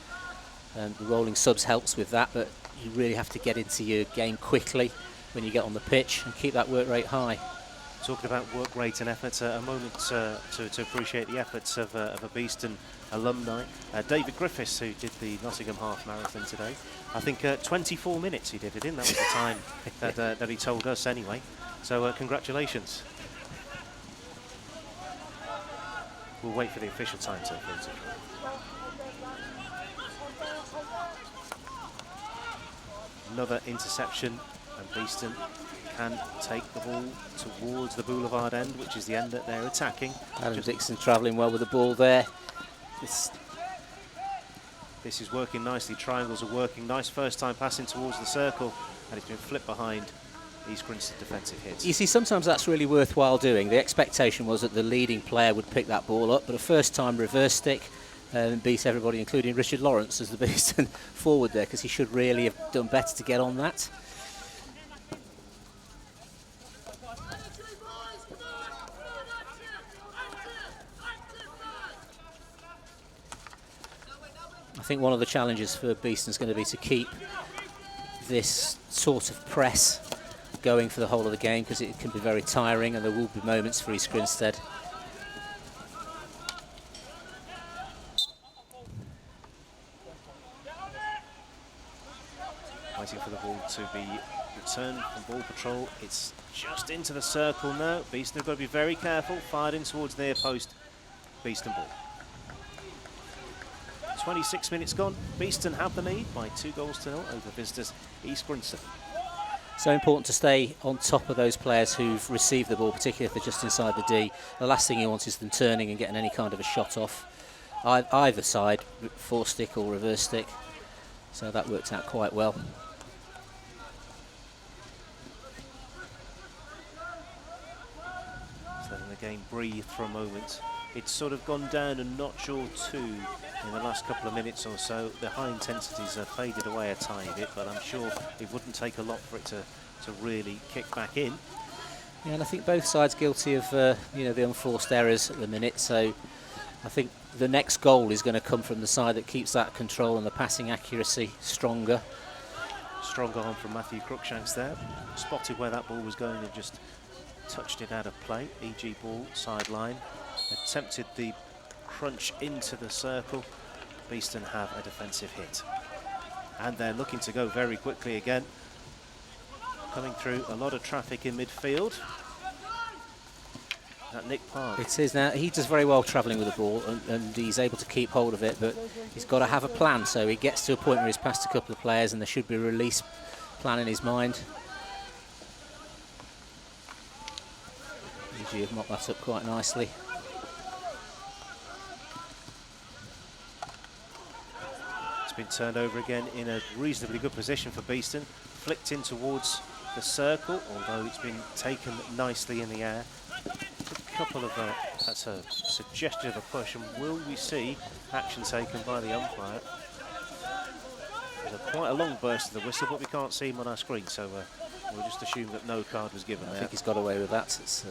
The rolling subs helps with that, but you really have to get into your game quickly when you get on the pitch and keep that work rate high. Talking about work rate and effort, a moment to appreciate the efforts of a Beeston alumni. David Griffiths, who did the Nottingham Half Marathon today. I think 24 minutes he did it in. That was the time that he told us anyway. So congratulations. We'll wait for the official time to filter. Another interception, and Beeston can take the ball towards the boulevard end, which is the end that they're attacking. Adam Dixon travelling well with the ball there. This is working nicely. Triangles are working. Nice first time passing towards the circle, and it's been flipped behind East Grinstead defensive hits. You see, sometimes that's really worthwhile doing. The expectation was that the leading player would pick that ball up, but a first time reverse stick and beat everybody, including Richard Lawrence as the Beeston forward there, because he should really have done better to get on that. think one of the challenges for Beeston is going to be to keep this sort of press going for the whole of the game, because it can be very tiring, and there will be moments for East Grinstead. Waiting for the ball to be returned from ball patrol. It's just into the circle now. Beeston have got to be very careful. Fired in towards near post. Beeston ball. 26 minutes gone. Beeston have the lead by 2-0 over visitors East Grinstead. So important to stay on top of those players who've received the ball, particularly if they're just inside the D. The last thing you want is them turning and getting any kind of a shot off either side, force stick or reverse stick. So that worked out quite well. So letting the game breathe for a moment. It's sort of gone down a notch or two in the last couple of minutes or so. The high intensities have faded away a tiny bit, but I'm sure it wouldn't take a lot for it to really kick back in. Yeah, and I think both sides guilty of you know, the unforced errors at the minute. So I think the next goal is going to come from the side that keeps that control and the passing accuracy stronger. Strong arm from Matthew Cruikshanks there. Spotted where that ball was going and just touched it out of play. EG ball, sideline. Attempted the crunch into the circle. Beeston have a defensive hit. And they're looking to go very quickly again. Coming through a lot of traffic in midfield. At Nick Park. It is now. He does very well travelling with the ball, and he's able to keep hold of it, but he's got to have a plan. So he gets to a point where he's passed a couple of players and there should be a release plan in his mind. EG have mopped that up quite nicely. Been turned over again in a reasonably good position for Beeston. Flicked in towards the circle, although it's been taken nicely in the air. A couple of that's a suggestion of a push, and will we see action taken by the umpire? There's quite a long burst of the whistle, but we can't see him on our screen, so we'll just assume that no card was given there. I think he's got away with that. It's,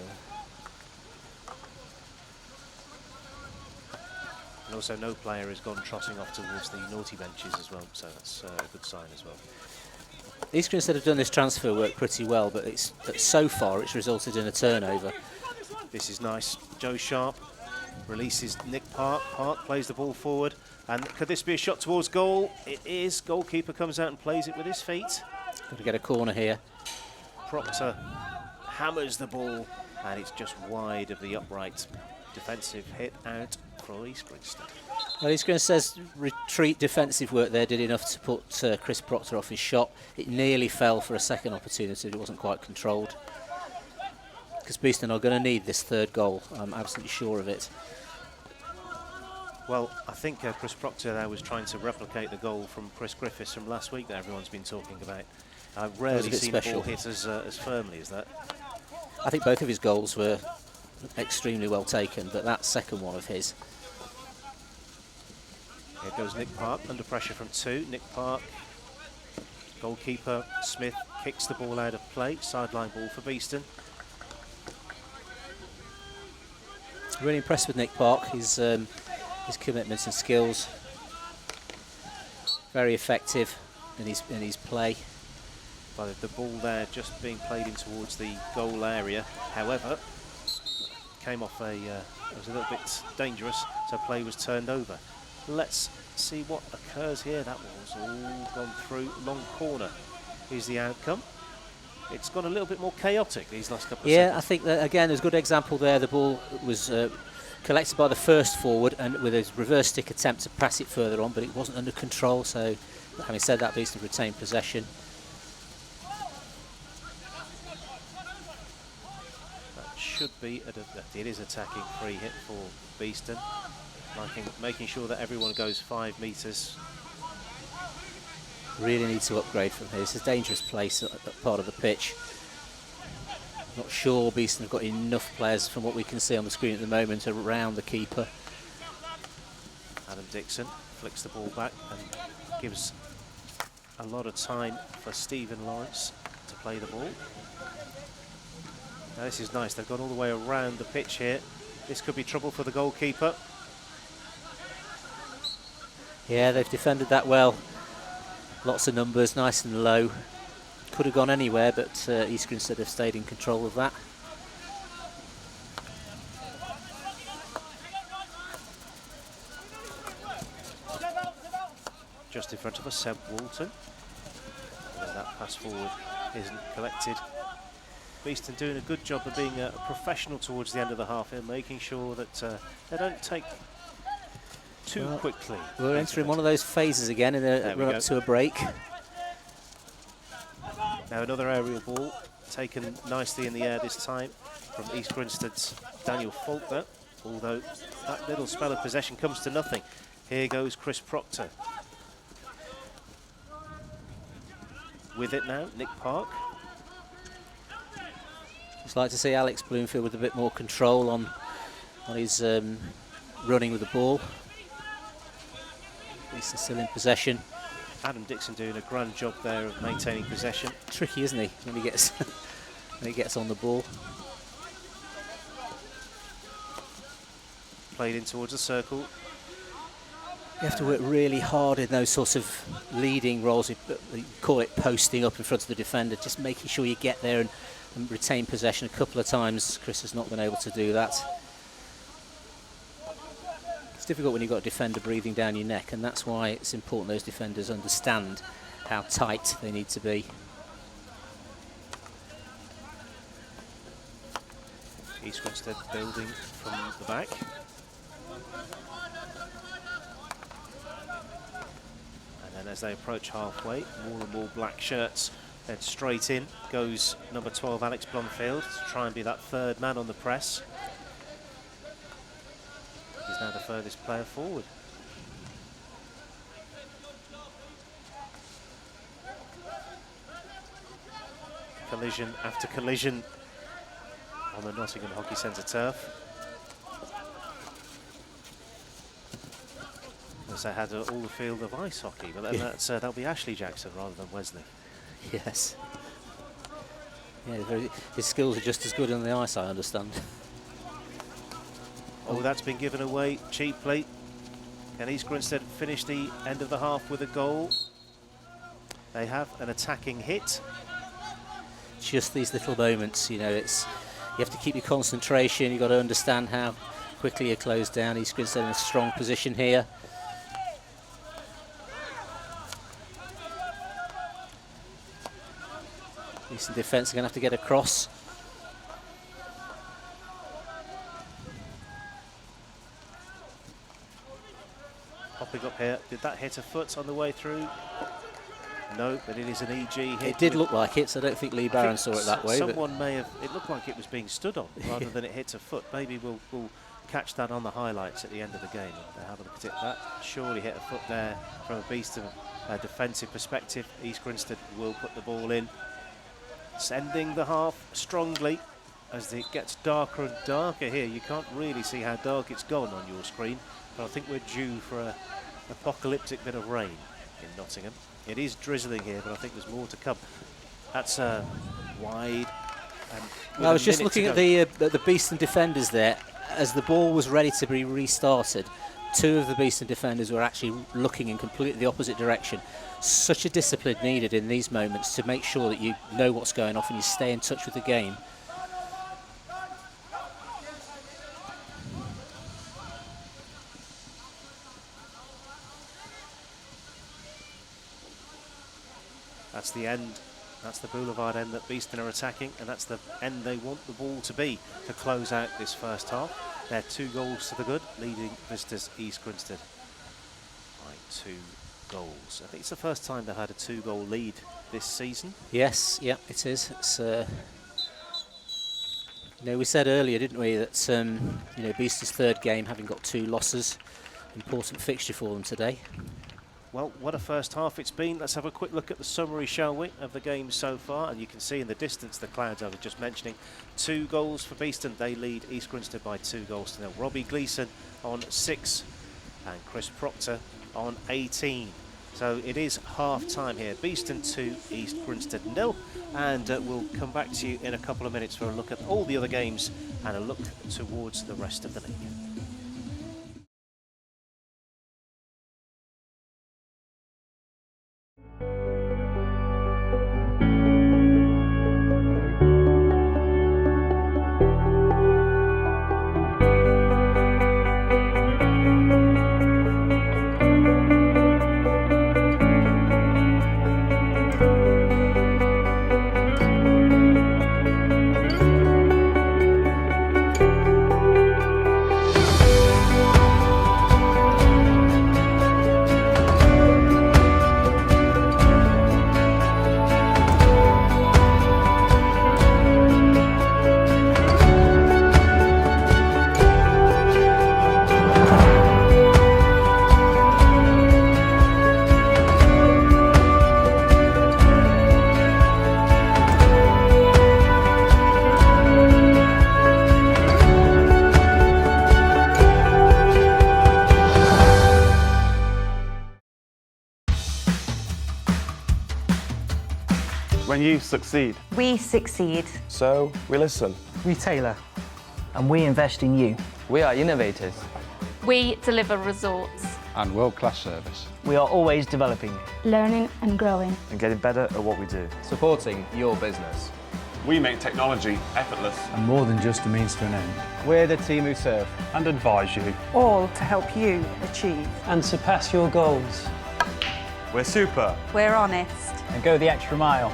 and also no player has gone trotting off towards the naughty benches as well, so that's a good sign as well. East Grinstead have done this transfer work pretty well, but so far it's resulted in a turnover. This is nice. Joe Sharp releases Nick Park. Park plays the ball forward, and could this be a shot towards goal? It is. Goalkeeper comes out and plays it with his feet. Got to get a corner here. Proctor hammers the ball, and it's just wide of the upright. Defensive hit out for East Grinstead. Well, East Grinstead's retreat defensive work there did enough to put Chris Proctor off his shot. It nearly fell for a second opportunity. It wasn't quite controlled. Because Beeston are going to need this third goal. I'm absolutely sure of it. Well, I think Chris Proctor there was trying to replicate the goal from Chris Griffiths from last week that everyone's been talking about. I've rarely seen the ball hit as firmly as that. I think both of his goals were extremely well taken, but that second one of his. Here goes Nick Park, under pressure from two. Nick Park, goalkeeper Smith kicks the ball out of play. Sideline ball for Beeston. Really impressed with Nick Park, his commitments and skills. Very effective in his play. But the ball there just being played in towards the goal area. However, came off it was a little bit dangerous, so play was turned over. Let's see what occurs here. That was all gone through. Long corner is the outcome. It's gone a little bit more chaotic these last couple of seconds. Yeah, I think that, again, there's a good example there. The ball was collected by the first forward and with a reverse stick attempt to pass it further on, but it wasn't under control. So, having said that, Beeston retained possession. That should be, it is attacking free hit for Beeston. Making sure that everyone goes 5 metres. Really need to upgrade from here. It's a dangerous place at that part of the pitch. Not sure Beeston have got enough players from what we can see on the screen at the moment around the keeper. Adam Dixon flicks the ball back and gives a lot of time for Stephen Lawrence to play the ball. Now this is nice. They've gone all the way around the pitch here. This could be trouble for the goalkeeper. Yeah, they've defended that well. Lots of numbers, nice and low. Could have gone anywhere, but East Grinstead have stayed in control of that. Just in front of us, Seb Walton. Although that pass forward isn't collected. Beeston doing a good job of being a professional towards the end of the half and making sure that they don't take too quickly. We're entering one of those phases again in a run up to a break. Now another aerial ball taken nicely in the air this time from East Grinstead's Daniel Faulkner, although that little spell of possession comes to nothing. Here goes Chris Proctor. With it now, Nick Park. Just like to see Alex Bloomfield with a bit more control on his running with the ball. Beeston still in possession. Adam Dixon doing a grand job there of maintaining possession. Tricky, isn't he, when he gets when he gets on the ball. Played in towards the circle. You have to work really hard in those sorts of leading roles. You call it posting up in front of the defender, just making sure you get there and retain possession. A couple of times Chris has not been able to do that. It's difficult when you've got a defender breathing down your neck, and that's why it's important those defenders understand how tight they need to be. East Grinstead building from the back. And then as they approach halfway, more and more black shirts. Then straight in goes number 12, Alex Blomfield, to try and be that third man on the press. He's now the furthest player forward. Collision after collision on the Nottingham Hockey Centre turf. As they had all the field of ice hockey, but then that'll be Ashley Jackson rather than Wesley. Yes. Yeah, his skills are just as good on the ice, I understand. Oh, that's been given away cheaply. Can East Grinstead finish the end of the half with a goal? They have an attacking hit. Just these little moments, you know, you have to keep your concentration. You've got to understand how quickly you close down. East Grinstead in a strong position here. Decent defence, are going to have to get across. Popping up here, did that hit a foot on the way through? No, but it is an EG hit. It did look like it, so I don't think Lee Barron saw it that way. Someone may have, it looked like it was being stood on rather than it hit a foot. Maybe we'll catch that on the highlights at the end of the game. They'll have a look at it. That surely hit a foot there from a Beeston defensive perspective. East Grinstead will put the ball in. Sending the half strongly as it gets darker and darker here. You can't really see how dark it's gone on your screen, but I think we're due for an apocalyptic bit of rain in Nottingham. It is drizzling here, but I think there's more to come. That's wide. And I was just looking at the Beeston defenders there. As the ball was ready to be restarted, two of the Beeston defenders were actually looking in completely the opposite direction. Such a discipline needed in these moments to make sure that you know what's going off and you stay in touch with the game. That's the end. That's the boulevard end that Beeston are attacking, and that's the end they want the ball to be to close out this first half. They're 2 goals to the good, leading visitors East Grinstead by 2 goals. I think it's the first time they've had a 2-goal lead this season. Yes, yeah, it is. It's you know, we said earlier, didn't we, that you know, Beeston's third game, having got 2 losses, important fixture for them today. Well, what a first half it's been. Let's have a quick look at the summary, shall we, of the game so far. And you can see in the distance the clouds I was just mentioning. 2 goals for Beeston. They lead East Grinstead by 2 goals to 0. Robbie Gleeson on 6 and Chris Proctor on 18. So it is half time here. Beeston 2, East Grinstead 0. And we'll come back to you in a couple of minutes for a look at all the other games and a look towards the rest of the league. When you succeed. We succeed. So, we listen. We tailor. And we invest in you. We are innovators. We deliver results. And world-class service. We are always developing. Learning and growing. And getting better at what we do. Supporting your business. We make technology effortless. And more than just a means to an end. We're the team who serve. And advise you. All to help you achieve. And surpass your goals. We're super. We're honest. And go the extra mile.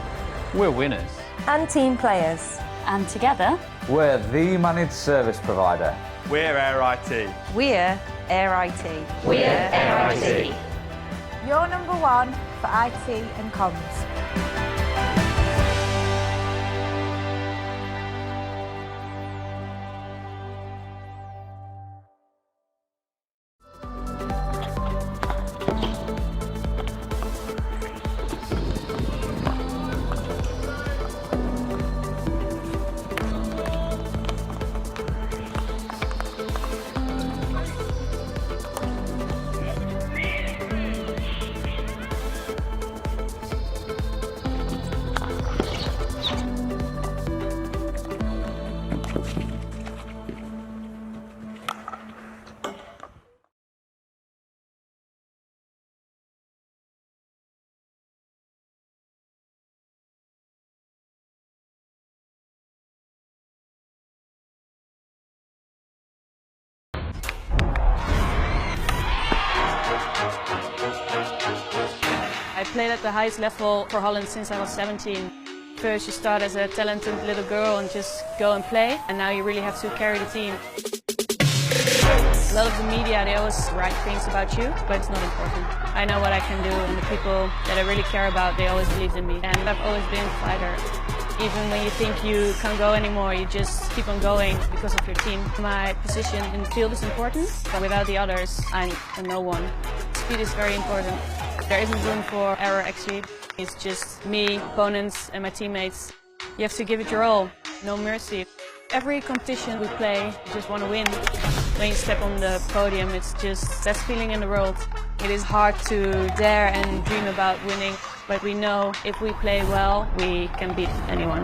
We're winners. And team players. And together, We're the managed service provider. We're Air IT. We're Air IT. we're Air IT. You're number one for IT and comms. I played at the highest level for Holland since I was 17. First you start as a talented little girl and just go and play, and now you really have to carry the team. A lot of the media, they always write things about you, but it's not important. I know what I can do, and the people that I really care about, they always believed in me. And I've always been a fighter. Even when you think you can't go anymore, you just keep on going because of your team. My position in the field is important, but without the others, I'm a no one. Speed is very important. There isn't room for error, actually. It's just me, opponents, and my teammates. You have to give it your all, no mercy. Every competition we play, you just want to win. When you step on the podium, it's just the best feeling in the world. It is hard to dare and dream about winning, but we know if we play well, we can beat anyone.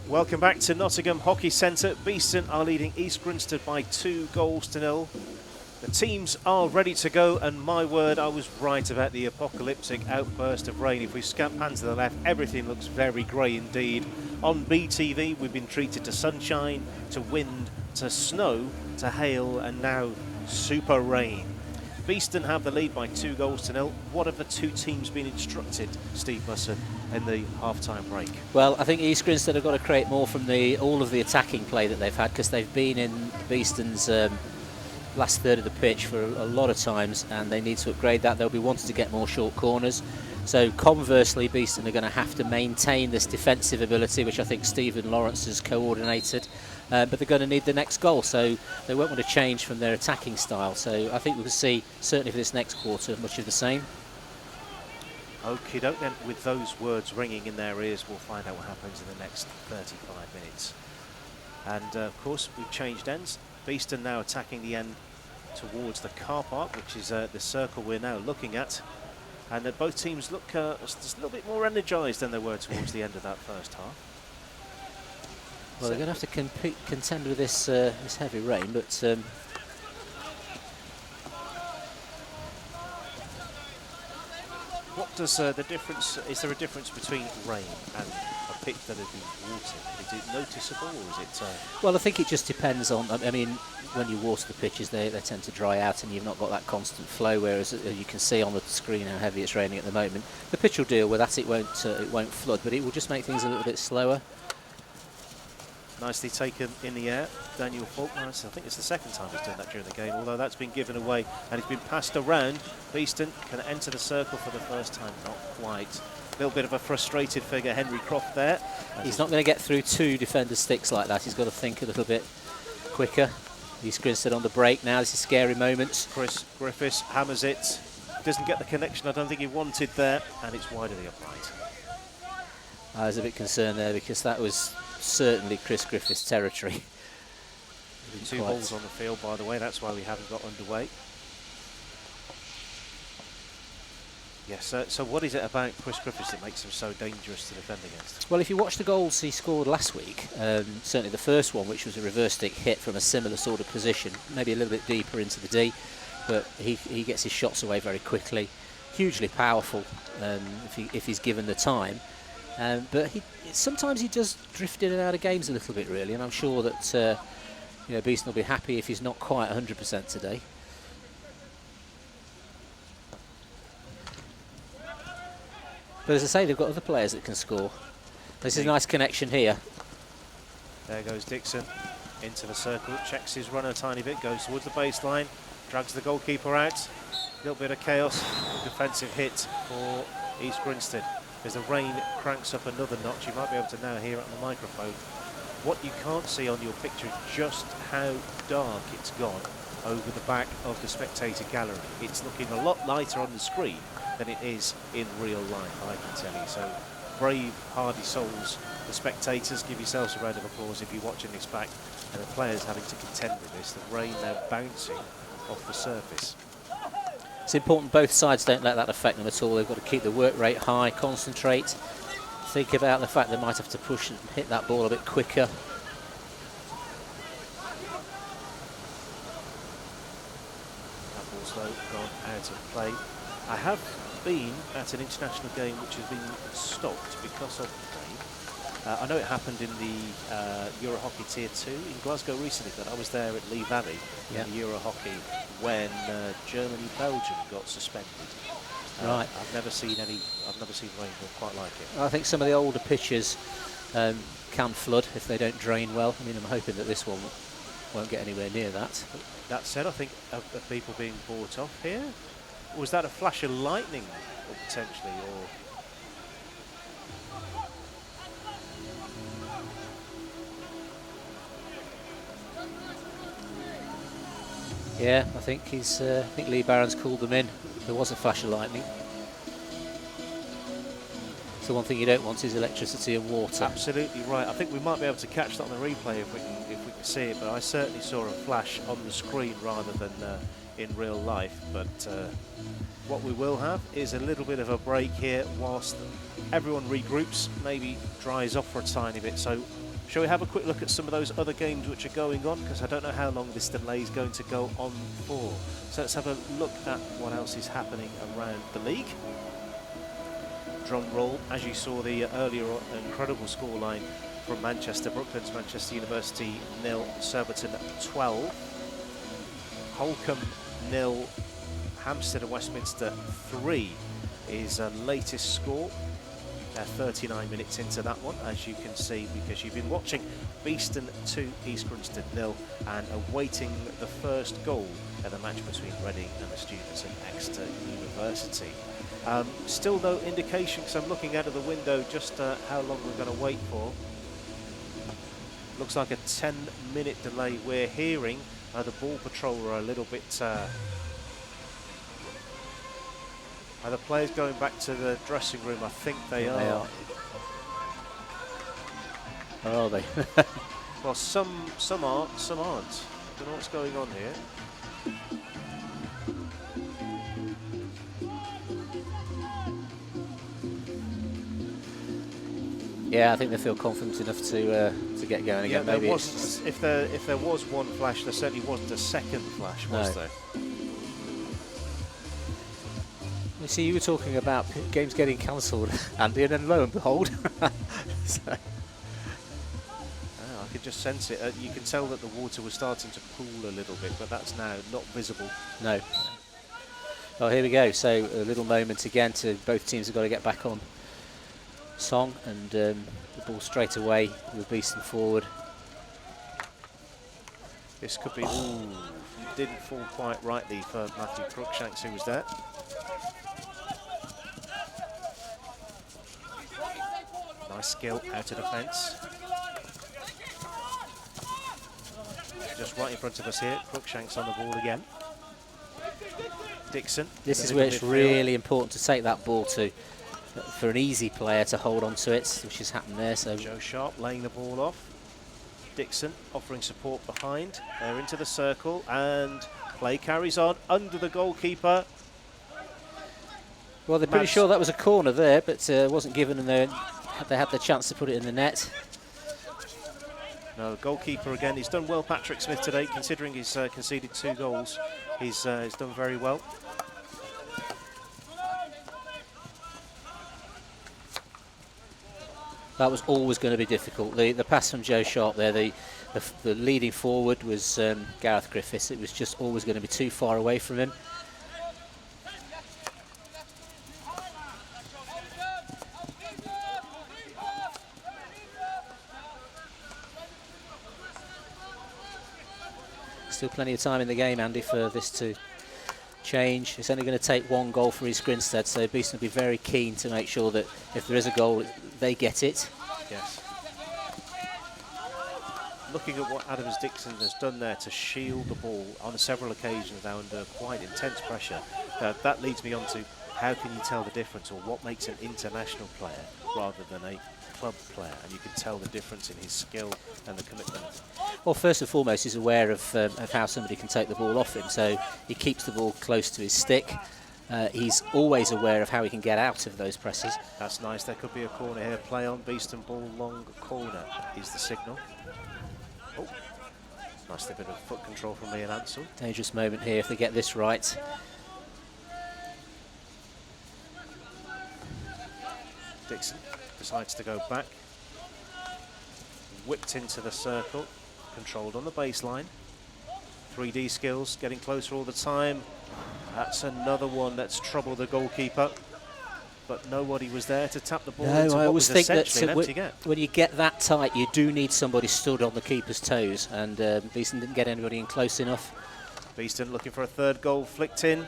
Welcome back to Nottingham Hockey Centre. Beeston are leading East Grinstead by 2-0. The teams are ready to go, and my word, I was right about the apocalyptic outburst of rain. If we scan pan to the left, everything looks very grey indeed. On BeeTV, we've been treated to sunshine, to wind, to snow, to hail, and now super rain. Beeston have the lead by 2-0. What have the two teams been instructed, Steve Musson, in the half-time break? Well, I think East Grinstead have got to create more from all of the attacking play that they've had, because they've been in Beeston's last third of the pitch for a lot of times, and they need to upgrade that. They'll be wanting to get more short corners. So conversely, Beeston are going to have to maintain this defensive ability, which I think Stephen Lawrence has coordinated. But they're going to need the next goal, so they won't want to change from their attacking style. So I think we will see, certainly for this next quarter, much of the same. Okie doke then, with those words ringing in their ears, we'll find out what happens in the next 35 minutes. And of course, we've changed ends. Beeston now attacking the end towards the car park, which is the circle we're now looking at. And both teams look just a little bit more energised than they were towards the end of that first half. Well, they're going to have to contend with this heavy rain, but what does the difference? Is there a difference between rain and a pitch that has been watered? Is it noticeable, or is it? Well, I think it just depends on. I mean, when you water the pitches, they tend to dry out, and you've not got that constant flow. Whereas you can see on the screen how heavy it's raining at the moment. The pitch will deal with that. It won't flood, but it will just make things a little bit slower. Nicely taken in the air, Daniel Faulkner. I think it's the second time he's done that during the game, although that's been given away and it's been passed around. Beeston can enter the circle for the first time, not quite. A little bit of a frustrated figure, Henry Croft there. He's not going to get through two defenders' sticks like that. He's got to think a little bit quicker. East Grinstead on the break now. This is scary moments. Chris Griffiths hammers it. Doesn't get the connection I don't think he wanted there, and it's wide of the upright. I was a bit concerned there because that was certainly Chris Griffiths' territory. Two holes on the field, by the way. That's why we haven't got underway. Yes, so what is it about Chris Griffiths that makes him so dangerous to defend against? Well, if you watch the goals he scored last week, certainly the first one, which was a reverse stick hit from a similar sort of position, maybe a little bit deeper into the D, but he gets his shots away very quickly. Hugely powerful if he's given the time. But sometimes he does drift in and out of games a little bit, really, and I'm sure that Beeston will be happy if he's not quite 100% today. But as I say, they've got other players that can score. This is a nice connection here. There goes Dixon into the circle, checks his run a tiny bit, goes towards the baseline, drags the goalkeeper out. A little bit of chaos, defensive hit for East Grinstead. As the rain cranks up another notch, you might be able to now hear it on the microphone. What you can't see on your picture is just how dark it's gone over the back of the spectator gallery. It's looking a lot lighter on the screen than it is in real life, I can tell you. So brave, hardy souls, the spectators, give yourselves a round of applause if you're watching this back, and the players having to contend with this, the rain now bouncing off the surface. It's important both sides don't let that affect them at all. They've got to keep the work rate high, concentrate, think about the fact they might have to push and hit that ball a bit quicker. That ball's though gone out of play. I have been at an international game which has been stopped because of the rain. I know it happened in the Euro Hockey Tier 2 in Glasgow recently, but I was there at Lee Valley in the Euro Hockey when Germany-Belgium got suspended. Right. I've never seen rain quite like it. I think some of the older pitches can flood if they don't drain well. I mean, I'm hoping that this one won't get anywhere near that. That said, I think of people being bought off here. Was that a flash of lightning, potentially, or? Yeah, I think Lee Barron's called them in. There was a flash of lightning. So one thing you don't want is electricity and water. Absolutely right. I think we might be able to catch that on the replay if we can see it. But I certainly saw a flash on the screen rather than in real life. But what we will have is a little bit of a break here whilst everyone regroups, maybe dries off for a tiny bit. So Shall we have a quick look at some of those other games which are going on? Because I don't know how long this delay is going to go on for. So let's have a look at what else is happening around the league. Drum roll, as you saw the earlier incredible scoreline from Manchester. Brooklands, Manchester University 0, Surbiton 12. Holcombe 0, Hampstead and Westminster 3 is latest score. They're 39 minutes into that one, as you can see, because you've been watching. Beeston 2, East Grinstead 0, and awaiting the first goal at the match between Reading and the students at Exeter University. Still no indication, because I'm looking out of the window, just how long we're going to wait for. Looks like a 10-minute delay. We're hearing the ball patrol are a little bit... are the players going back to the dressing room? I think they are. Or are they? Well, some aren't, some aren't. I don't know what's going on here. Yeah, I think they feel confident enough to get going again. Yeah, maybe if there was one flash, there certainly wasn't a second flash, was there? You see, you were talking about games getting cancelled, Andy, and then lo and behold. So. I could just sense it. You can tell that the water was starting to pool a little bit, but that's now not visible. No. Well, here we go. So a little moment again to both teams have got to get back on song, and the ball straight away with Beeston forward. This could be... Ooh, didn't fall quite rightly for Matthew Crookshanks, who was there. Nice skill out of defence. Just right in front of us here. Crookshanks on the ball again. Dixon. This is where it's really important to take that ball to, for an easy player to hold on to it, which has happened there. So Joe Sharp laying the ball off. Dixon offering support behind. They're into the circle, and play carries on under the goalkeeper. Well, they're pretty sure that was a corner there, but wasn't given, and they had the chance to put it in the net. No, the goalkeeper again. He's done well, Patrick Smith, today, considering he's conceded 2 goals. He's done very well. That was always going to be difficult. The pass from Joe Sharp there, the leading forward was Gareth Griffiths. It was just always going to be too far away from him. Still plenty of time in the game, Andy, for this to change. It's only going to take 1 goal for East Grinstead, so Beeston will be very keen to make sure that if there is a goal, they get it. Yes. Looking at what Adams Dixon has done there to shield the ball on several occasions now under quite intense pressure, that leads me on to how can you tell the difference, or what makes an international player rather than a club player, and you can tell the difference in his skill and the commitment. Well, first and foremost, he's aware of how somebody can take the ball off him, so he keeps the ball close to his stick. He's always aware of how he can get out of those presses. That's nice. There could be a corner here. Play on. Beeston ball long corner is the signal. Oh, nice bit of foot control from Ian Ansell. Dangerous moment here if they get this right. Dixon decides to go back. Whipped into the circle. Controlled on the baseline. 3D skills, getting closer all the time. That's another one that's troubled the goalkeeper. But nobody was there to tap the ball into I what always was think that essentially an empty gap. when you get that tight, you do need somebody stood on the keeper's toes, and Beeston didn't get anybody in close enough. Beeston looking for a 3rd goal, flicked in.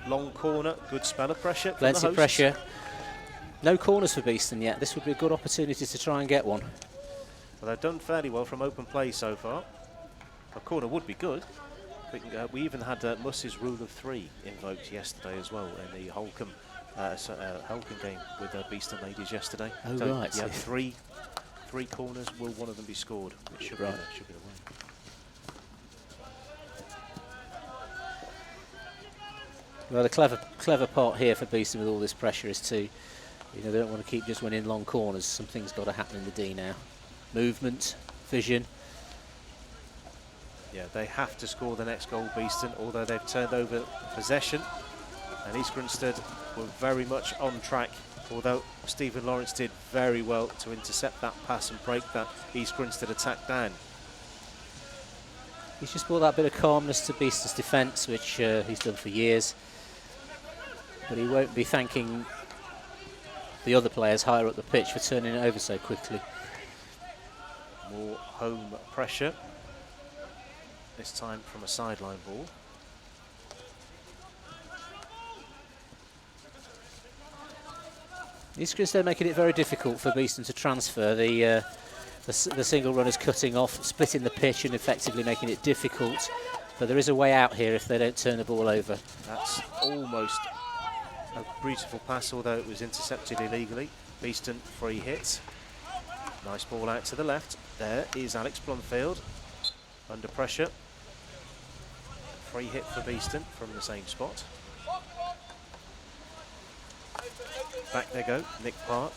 Long corner, good spell of pressure. Plenty of pressure. No corners for Beeston yet. This would be a good opportunity to try and get one. Well, they've done fairly well from open play so far. A corner would be good. We even had Muss's rule of 3 invoked yesterday as well in the Holcombe game with Beeston ladies yesterday. Oh, so, right. Yeah, three corners. Will one of them be scored? It should be the way. Well, the clever part here for Beeston with all this pressure is to, they don't want to keep just winning long corners. Something's got to happen in the D now. movement, vision. Yeah, they have to score the next goal, Beeston, although they've turned over possession. And East Grinstead were very much on track, although Stephen Lawrence did very well to intercept that pass and break that East Grinstead attack down. He's just brought that bit of calmness to Beeston's defence, which he's done for years. But he won't be thanking the other players higher up the pitch for turning it over so quickly. More home pressure, this time from a sideline ball. East Grinstead making it very difficult for Beeston to transfer. The single runners cutting off, splitting the pitch and effectively making it difficult. But there is a way out here if they don't turn the ball over. That's almost a beautiful pass, although it was intercepted illegally. Beeston free hit. Nice ball out to the left. There is Alex Blomfield under pressure. Free hit for Beeston from the same spot. Back they go, Nick Park.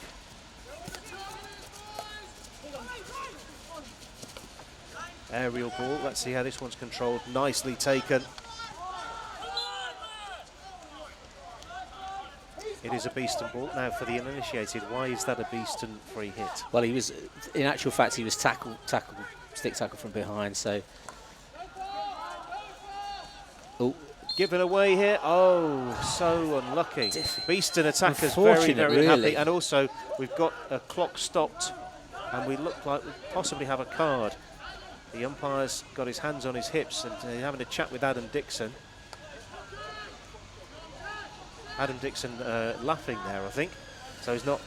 Aerial ball, let's see how this one's controlled. Nicely taken. It is a Beeston ball. Now for the uninitiated, why is that a Beeston free hit? Well, he was, in actual fact, he was stick tackle from behind, so. Oh. Given away here. Oh, so unlucky. Beeston attackers very, very unhappy. And also, we've got a clock stopped, and we look like we possibly have a card. The umpire's got his hands on his hips and having a chat with Adam Dixon. Adam Dixon laughing there, I think. So he's not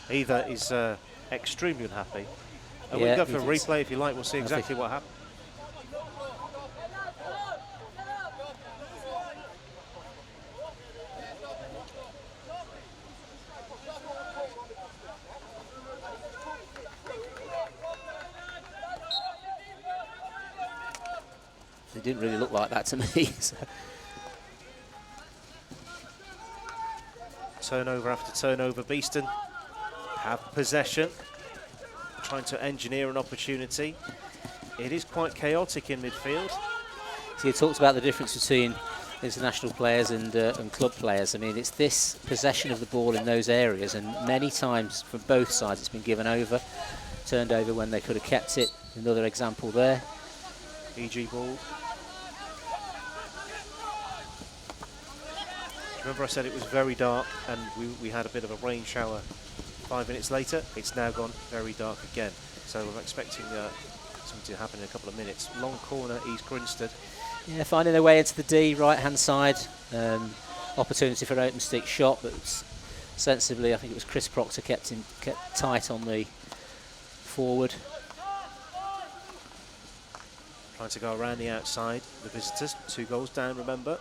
either is extremely unhappy. And we can go for a replay if you like. We'll see exactly what happened. It didn't really look like that to me. So. Turnover after turnover. Beeston have possession, trying to engineer an opportunity. It is quite chaotic in midfield. So you talked about the difference between international players and club players. I mean, it's this possession of the ball in those areas, and many times from both sides it's been given over, turned over when they could have kept it. Another example there. EG ball. Remember I said it was very dark and we had a bit of a rain shower 5 minutes later. It's now gone very dark again. So I'm expecting something to happen in a couple of minutes. Long corner, East Grinstead. Yeah, finding their way into the D, right-hand side. Opportunity for an open stick shot, but sensibly, I think it was Chris Proctor kept tight on the forward. Trying to go around the outside. The visitors, 2 goals down, remember.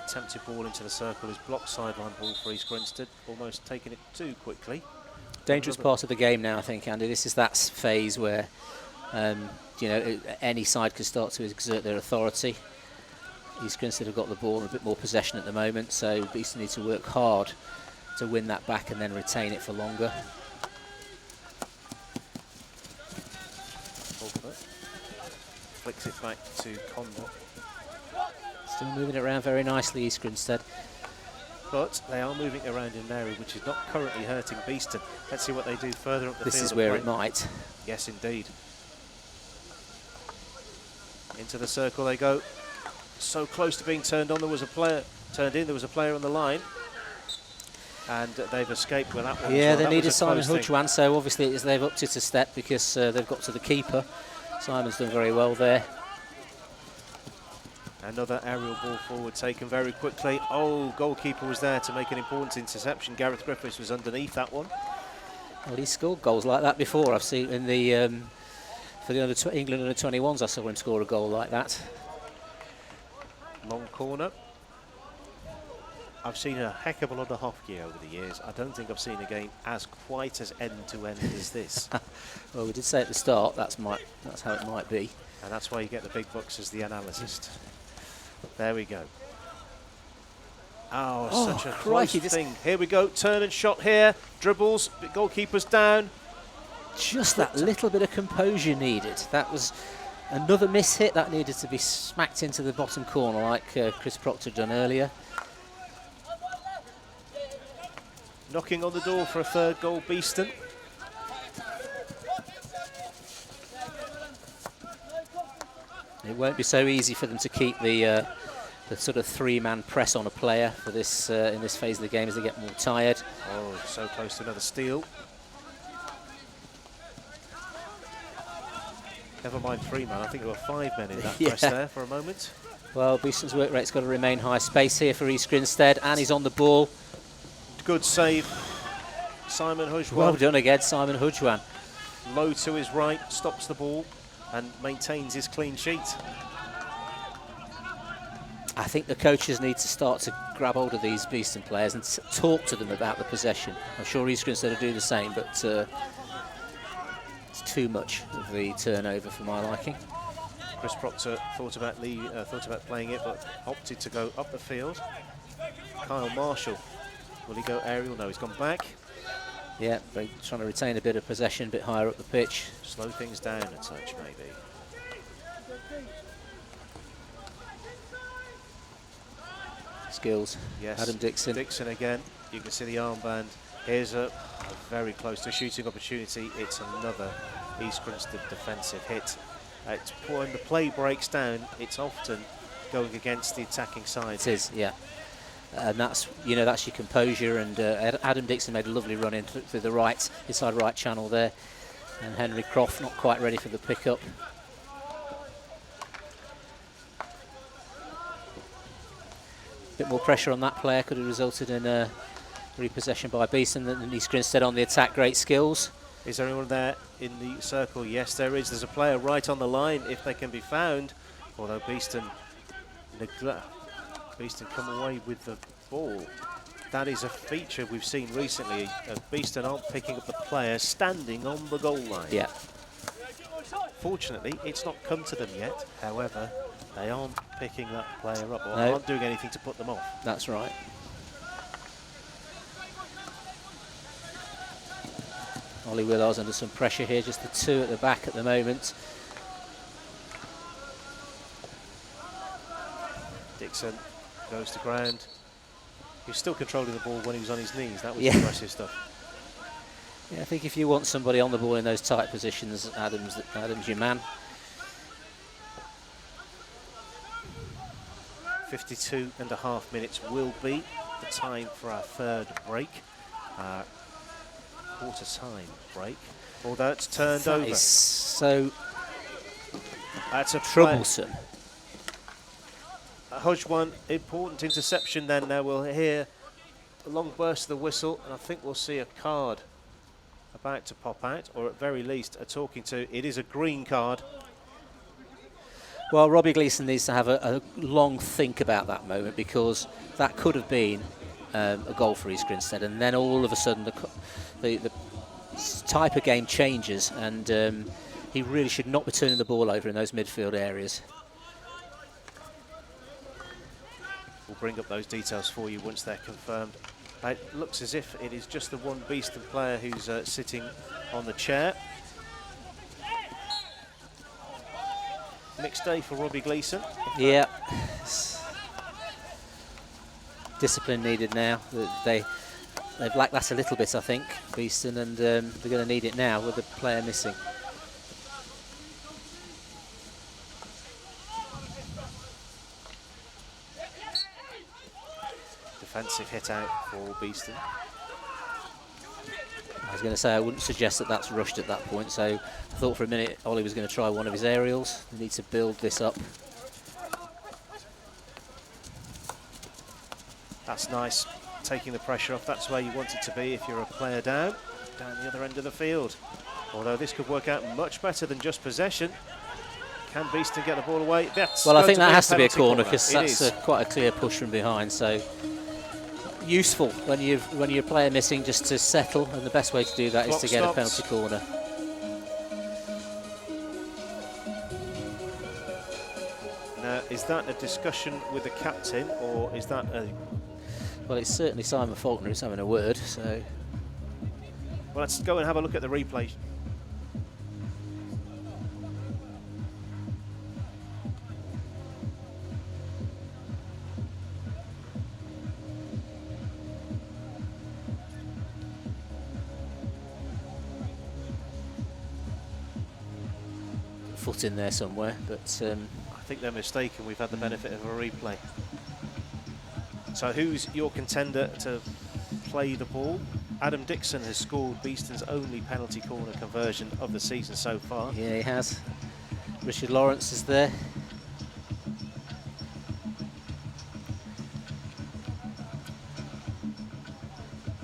Attempted ball into the circle is blocked sideline ball for East Grinstead, almost taking it too quickly. Dangerous part of the game now, I think, Andy. This is that phase where you know, any side can start to exert their authority. East Grinstead have got the ball and a bit more possession at the moment, so Beeston need to work hard to win that back and then retain it for longer. Flicks it back to Condor. Still moving it around very nicely, East Grinstead. But they are moving around in an area which is not currently hurting Beeston. Let's see what they do further up the field. This is where it might. Yes, indeed. Into the circle they go. So close to being turned on. There was a player turned in. There was a player on the line. And they've escaped with that one. Yeah, well. they That needed was a Simon close thing. Hudgwan, so obviously they've upped it a step because they've got to the keeper. Simon's done very well there. Another aerial ball forward taken very quickly. Oh, goalkeeper was there to make an important interception. Gareth Griffiths was underneath that one. Well, he's scored goals like that before. I've seen in the for the England under-21s, I saw him score a goal like that. Long corner. I've seen a heck of a lot of hockey over the years. I don't think I've seen a game as quite as end-to-end as this. Well, we did say at the start that's how it might be. And that's why you get the big bucks as the analyst. There we go. Oh, such a crikey, close thing. Here we go, turn and shot here. Dribbles, goalkeeper's down. Just that little bit of composure needed. That was another miss hit that needed to be smacked into the bottom corner like Chris Proctor done earlier. Knocking on the door for a third goal, Beeston. It won't be so easy for them to keep the sort of three-man press on a player for this in this phase of the game as they get more tired. Oh, so close to another steal. Never mind three-man, I think there were 5 men in that press there for a moment. Well, Beeston's work rate's got to remain high. Space here for East Grinstead, and he's on the ball. Good save, Simon Hujwan. Well done again, Simon Hujwan. Low to his right, stops the ball and maintains his clean sheet. I think the coaches need to start to grab hold of these Beeston players and talk to them about the possession. I'm sure East Grinstead will do the same, but it's too much of the turnover for my liking. Chris Proctor thought about playing it, but opted to go up the field. Kyle Marshall, will he go aerial? No, he's gone back. Yeah, they're trying to retain a bit of possession, a bit higher up the pitch. Slow things down a touch, maybe. Skills. Yes. Adam Dixon. Dixon again. You can see the armband. Here's a very close to a shooting opportunity. It's another East Grinstead defensive hit. When the play breaks down, it's often going against the attacking side. It is, yeah. And that's, you know, that's your composure. And Adam Dixon made a lovely run in through the right, inside right channel there. And Henry Croft not quite ready for the pickup. Bit more pressure on that player could have resulted in a repossession by Beeston. And East Grinstead on the attack, great skills. Is there anyone there in the circle? Yes, there is. There's a player right on the line if they can be found. Although Beeston come away with the ball. That is a feature we've seen recently. Beeston aren't picking up the player standing on the goal line. Yeah. Fortunately, it's not come to them yet. However, they aren't picking that player up or No. aren't doing anything to put them off. That's right. Ollie Willard's under some pressure here, just the two at the back at the moment. Dixon goes to ground. He was still controlling the ball when he was on his knees. That was Yeah. impressive stuff. Yeah, I think if you want somebody on the ball in those tight positions, Adam's your man. 52.5 minutes will be the time for our third break. Quarter time break. Although it's turned over. That is so That's a troublesome. Hujwan, important interception then. Now we'll hear a long burst of the whistle, and I think we'll see a card about to pop out, or at very least a talking to. It is a green card. Well, Robbie Gleeson needs to have a long think about that moment, because that could have been a goal for East Grinstead, and then all of a sudden the type of game changes, and he really should not be turning the ball over in those midfield areas. We'll bring up those details for you once they're confirmed. It looks as if it is just the one Beeston player who's sitting on the chair. Mixed day for Robbie Gleeson. Yeah. Discipline needed now. They've lacked that a little bit, I think, Beeston, and they're going to need it now with the player missing. Defensive hit out for Beeston. I was going to say I wouldn't suggest that that's rushed at that point, so I thought for a minute Ollie was going to try one of his aerials. They need to build this up. That's nice, taking the pressure off. That's where you want it to be if you're a player down the other end of the field. Although this could work out much better than just possession. Can Beeston get the ball away? Well, I think that has to be a corner, because It that's is. quite a clear push from behind. So useful when you're a player missing, just to settle, and the best way to do that is to get a penalty corner. Now, is that a discussion with the captain, or is that Well, it's certainly Simon Faulkner who's having a word, so... Well, let's go and have a look at the replay. Foot in there somewhere, but I think they're mistaken. We've had the benefit of a replay. So who's your contender to play the ball? Adam Dixon has scored Beeston's only penalty corner conversion of the season so far. yeah, he has. Richard Lawrence is there.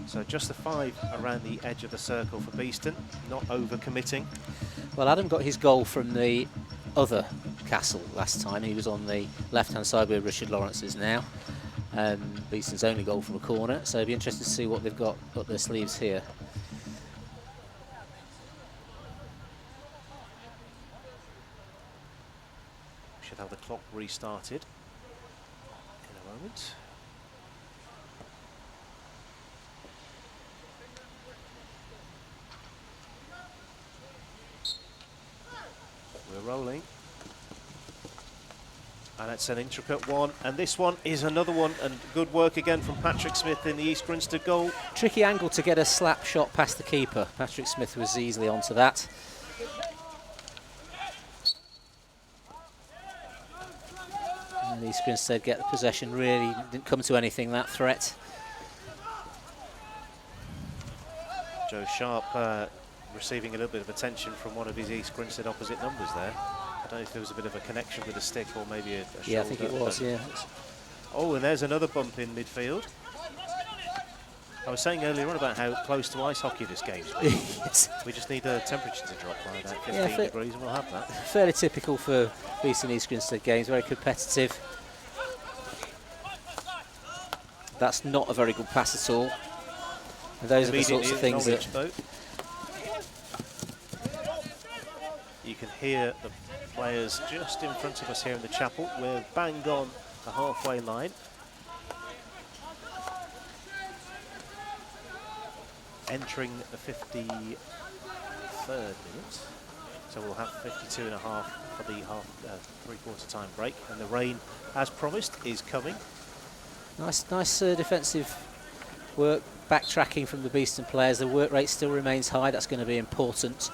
So just the 5 around the edge of the circle for Beeston, not over-committing. Well, Adam got his goal from the other castle last time. He was on the left-hand side where Richard Lawrence is now. Beeston's only goal from a corner, so it'd be interesting to see what they've got up their sleeves here. Should have the clock restarted in a moment. We're rolling. And it's an intricate one, and this one is another one, and good work again from Patrick Smith in the East Grinstead goal. Tricky angle to get a slap shot past the keeper. Patrick Smith was easily onto that. And East Grinstead get the possession, really didn't come to anything, that threat. Joe Sharp receiving a little bit of attention from one of his East Grinstead opposite numbers there. I don't know if there was a bit of a connection with the stick or maybe a shoulder. Yeah, I think it was, yeah. Oh, and there's another bump in midfield. I was saying earlier on about how close to ice hockey this game's been. Yes. We just need the temperature to drop by about 15 degrees and we'll have that. Fairly typical for Beeston East Grinstead games, very competitive. That's not a very good pass at all. And those are the sorts of things that... Though. You can hear the players just in front of us here in the chapel. We're bang on the halfway line. Entering the 53rd minute. So we'll have 52 and a half for the three-quarter time break. And the rain, as promised, is coming. Nice defensive work, backtracking from the Beeston players. The work rate still remains high. That's going to be important.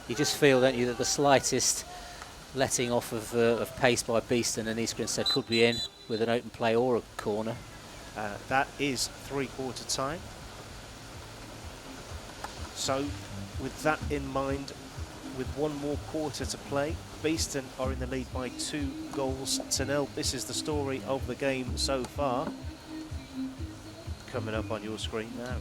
You just feel, don't you, that the slightest letting off of pace by Beeston and East Grinstead could be in with an open play or a corner. That is three-quarter time. So with that in mind, with one more quarter to play, Beeston are in the lead by 2-0. This is the story of the game so far. Coming up on your screen now.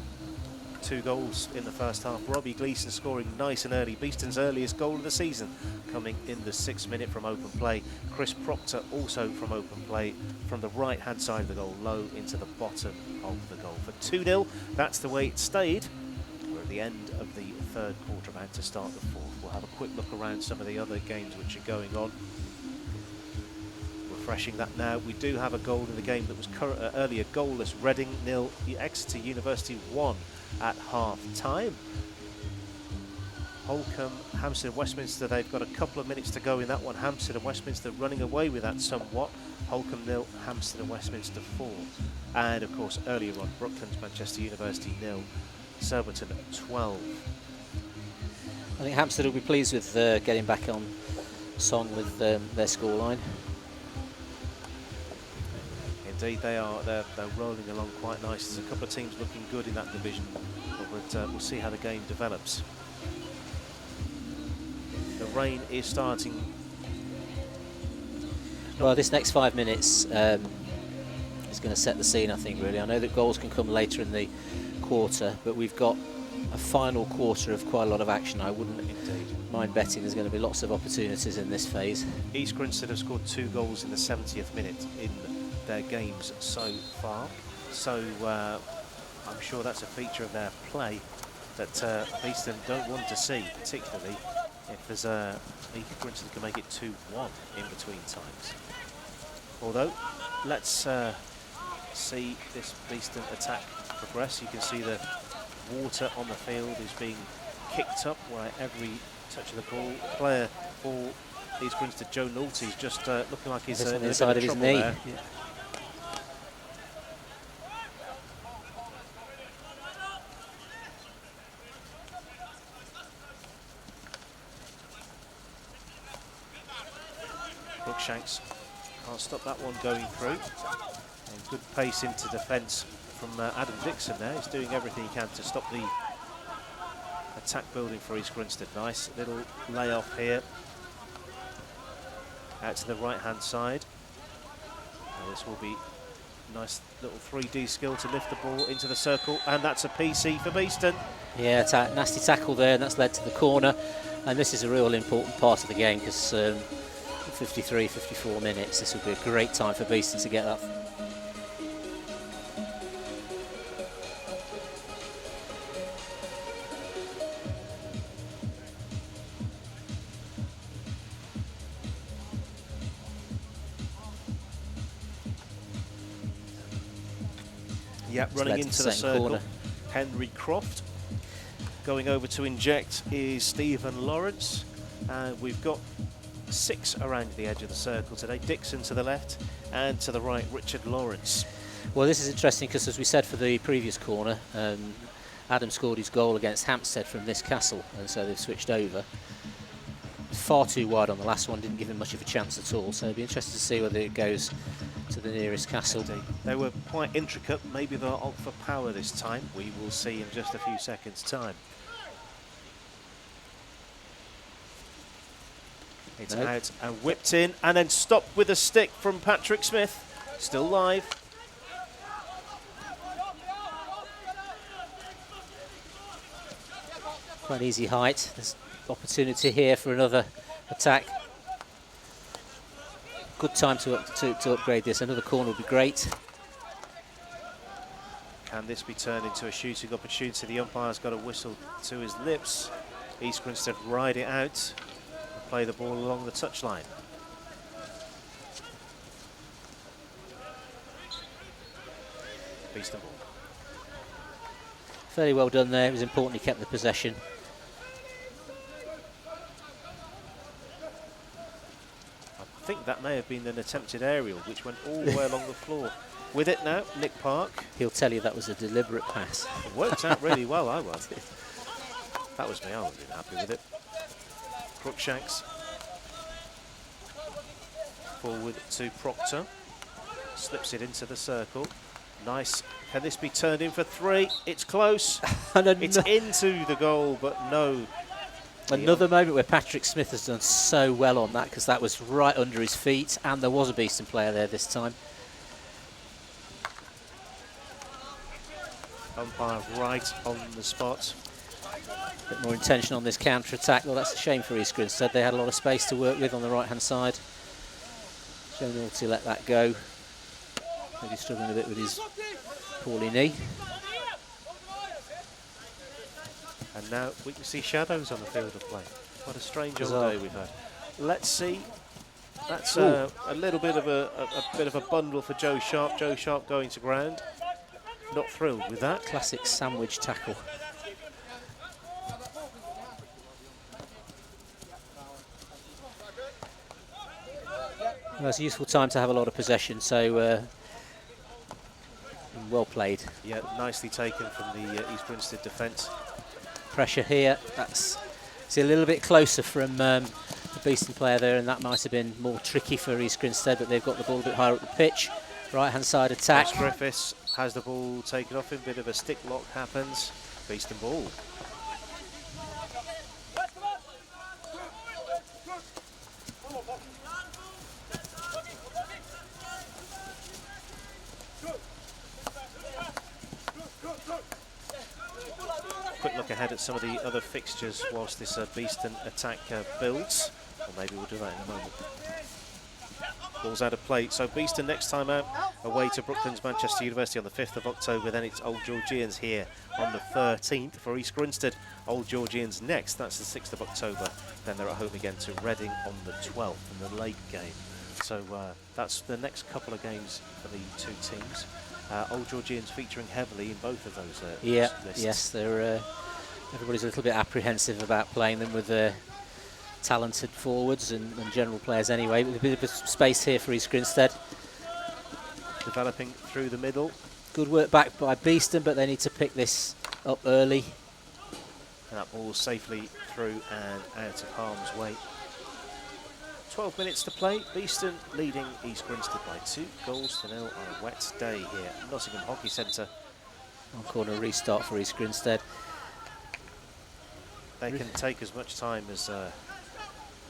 2 goals in the first half. Robbie Gleeson scoring nice and early. Beeston's earliest goal of the season coming in the 6th minute from open play. Chris Proctor also from open play from the right hand side of the goal, low into the bottom of the goal. For 2-0, that's the way it stayed. We're at the end of the 3rd quarter, about to start the 4th. We'll have a quick look around some of the other games which are going on. Refreshing that now. We do have a goal in the game that was earlier goalless. Reading 0, Exeter University 1 at half time. Holcombe, Hampstead and Westminster, they've got a couple of minutes to go in that one. Hampstead and Westminster running away with that somewhat. Holcombe 0, Hampstead and Westminster 4. And of course earlier on, Brooklands, Manchester University 0, Surbiton 12. I think Hampstead will be pleased with getting back on song with their scoreline. Indeed, they're rolling along quite nice. There's a couple of teams looking good in that division, but we'll see how the game develops. The rain is starting. Well, this next 5 minutes is going to set the scene, I think, really. I know that goals can come later in the quarter, but we've got a final quarter of quite a lot of action. I wouldn't mind betting there's going to be lots of opportunities in this phase. East Grinstead have scored 2 goals in the 70th minute in their games so far, so I'm sure that's a feature of their play that Beeston don't want to see particularly. if there's East Grinstead can make it 2-1 in between times. Although, let's see this Beeston attack progress. You can see the water on the field is being kicked up where every touch of the ball. Player for East Grinstead, Joe Nolte, is just looking like he's on the inside of his knee. There. Yeah. Brookshanks can't stop that one going through. And good pace into defence from Adam Dixon there. He's doing everything he can to stop the attack building for East Grinstead. Nice little layoff here. Out to the right-hand side. Now this will be nice little 3D skill to lift the ball into the circle, and that's a PC for Beeston. Yeah, nasty tackle there, and that's led to the corner. And this is a real important part of the game because 53, 54 minutes, this would be a great time for Beeston to get that. Yep, running into the circle. Corner. Henry Croft. Going over to inject is Stephen Lawrence. And we've got 6 around the edge of the circle today. Dixon to the left and to the right, Richard Lawrence. Well, this is interesting because, as we said for the previous corner, Adam scored his goal against Hampstead from this castle, and so they've switched over. Far too wide on the last one, didn't give him much of a chance at all, so it'll be interesting to see whether it goes to the nearest castle. Indeed. They were quite intricate. Maybe they'll opt for power this time. We will see in just a few seconds' time. It's out and whipped in and then stopped with a stick from Patrick Smith. Still live. Quite easy height. There's opportunity here for another attack. Good time to upgrade this. Another corner would be great. Can this be turned into a shooting opportunity? The umpire's got a whistle to his lips. East Grinstead ride it out and play the ball along the touchline. Beeston ball. Fairly well done there. It was important he kept the possession. I think that may have been an attempted aerial which went all the way along the floor. With it now, Nick Park. He'll tell you that was a deliberate pass. It worked out really well, I was. That was me, I wasn't happy with it. Crookshanks. Forward to Proctor. Slips it into the circle. Nice. Can this be turned in for 3? It's close. It's into the goal, but no. Another moment where Patrick Smith has done so well on that, because that was right under his feet, and there was a Beeston player there this time. Umpire right on the spot. A bit more intention on this counter-attack. Well, that's a shame for East Grinstead. They had a lot of space to work with on the right-hand side. Joe Nolte let that go. Maybe struggling a bit with his poorly knee. And now we can see shadows on the field of play. What a strange old day we've had. Let's see. That's a little bit of a bundle for Joe Sharp. Joe Sharp going to ground. Not thrilled with that. Classic sandwich tackle. Well, it's a useful time to have a lot of possession, so well played. Yeah, nicely taken from the East Grinstead defence. Pressure here. That's a little bit closer from the Beeston player there, and that might have been more tricky for East Grinstead, but they've got the ball a bit higher up the pitch. Right-hand side attack. Ross Griffiths has the ball taken off him. Bit of a stick lock happens. Beeston ball. Quick look ahead at some of the other fixtures whilst this Beeston attack builds. Or maybe we'll do that in a moment. Ball's out of play. So Beeston next time out, away to Brooklands Manchester University on the 5th of October. Then it's Old Georgians here on the 13th for East Grinstead. Old Georgians next, that's the 6th of October. Then they're at home again to Reading on the 12th in the late game. So that's the next couple of games for the two teams. Old Georgians featuring heavily in both of those lists. Yes, they're, everybody's a little bit apprehensive about playing them with their talented forwards and general players anyway. With a bit of space here for East Grinstead. Developing through the middle. Good work back by Beeston, but they need to pick this up early. And that ball safely through and out of harm's way. 12 minutes to play. Beeston leading East Grinstead by 2-0 on a wet day here at Nottingham Hockey Centre. On corner restart for East Grinstead. They can take as much time as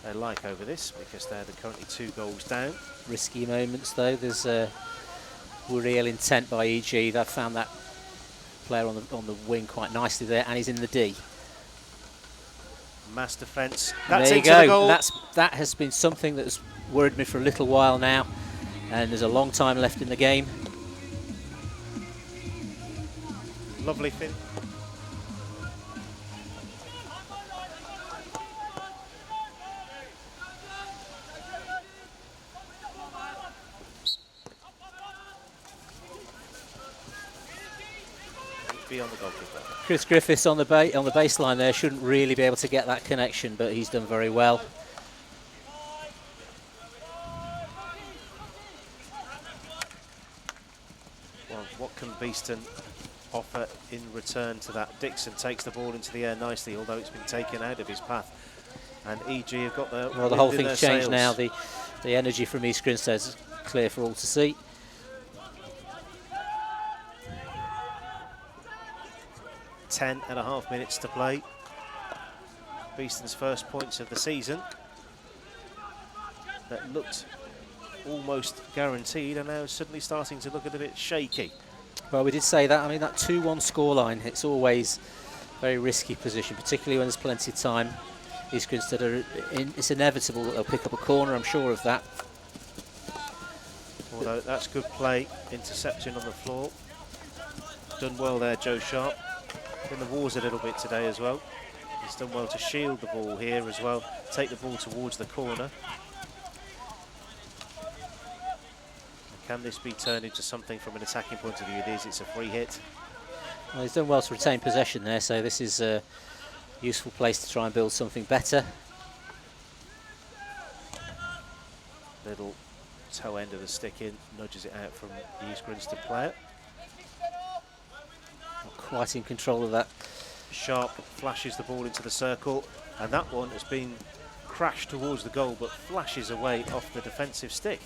they like over this because they're currently 2 goals down. Risky moments though. There's real intent by EG. They've found that player on the wing quite nicely there, and he's in the D. Mass defence. That's there you into go. the goal. That has been something that has worried me for a little while now, and there's a long time left in the game. Lovely fin. Beyond the goalkeeper. Chris Griffiths on the baseline there shouldn't really be able to get that connection, but he's done very well. Well, what can Beeston offer in return to that? Dixon takes the ball into the air nicely, although it's been taken out of his path. And EG have got the well, the whole thing's changed now. The energy from East Grinstead is clear for all to see. 10.5 minutes to play. Beeston's first points of the season that looked almost guaranteed are now suddenly starting to look a bit shaky. Well, we did say that. I mean, that 2-1 scoreline, it's always a very risky position, particularly when there's plenty of time. East Grinstead it's inevitable that they'll pick up a corner, I'm sure of that. Although that's good play, interception on the floor. Done well there, Joe Sharp. In the wars a little bit today as well. He's done well to shield the ball here as well, take the ball towards the corner. Can this be turned into something from an attacking point of view? It is, it's a free hit. Well, he's done well to retain possession there, so this is a useful place to try and build something better. Little toe end of the stick in, nudges it out from the East Grinstead player. Not quite in control of that. Sharp flashes the ball into the circle, and that one has been crashed towards the goal but flashes away off the defensive stick.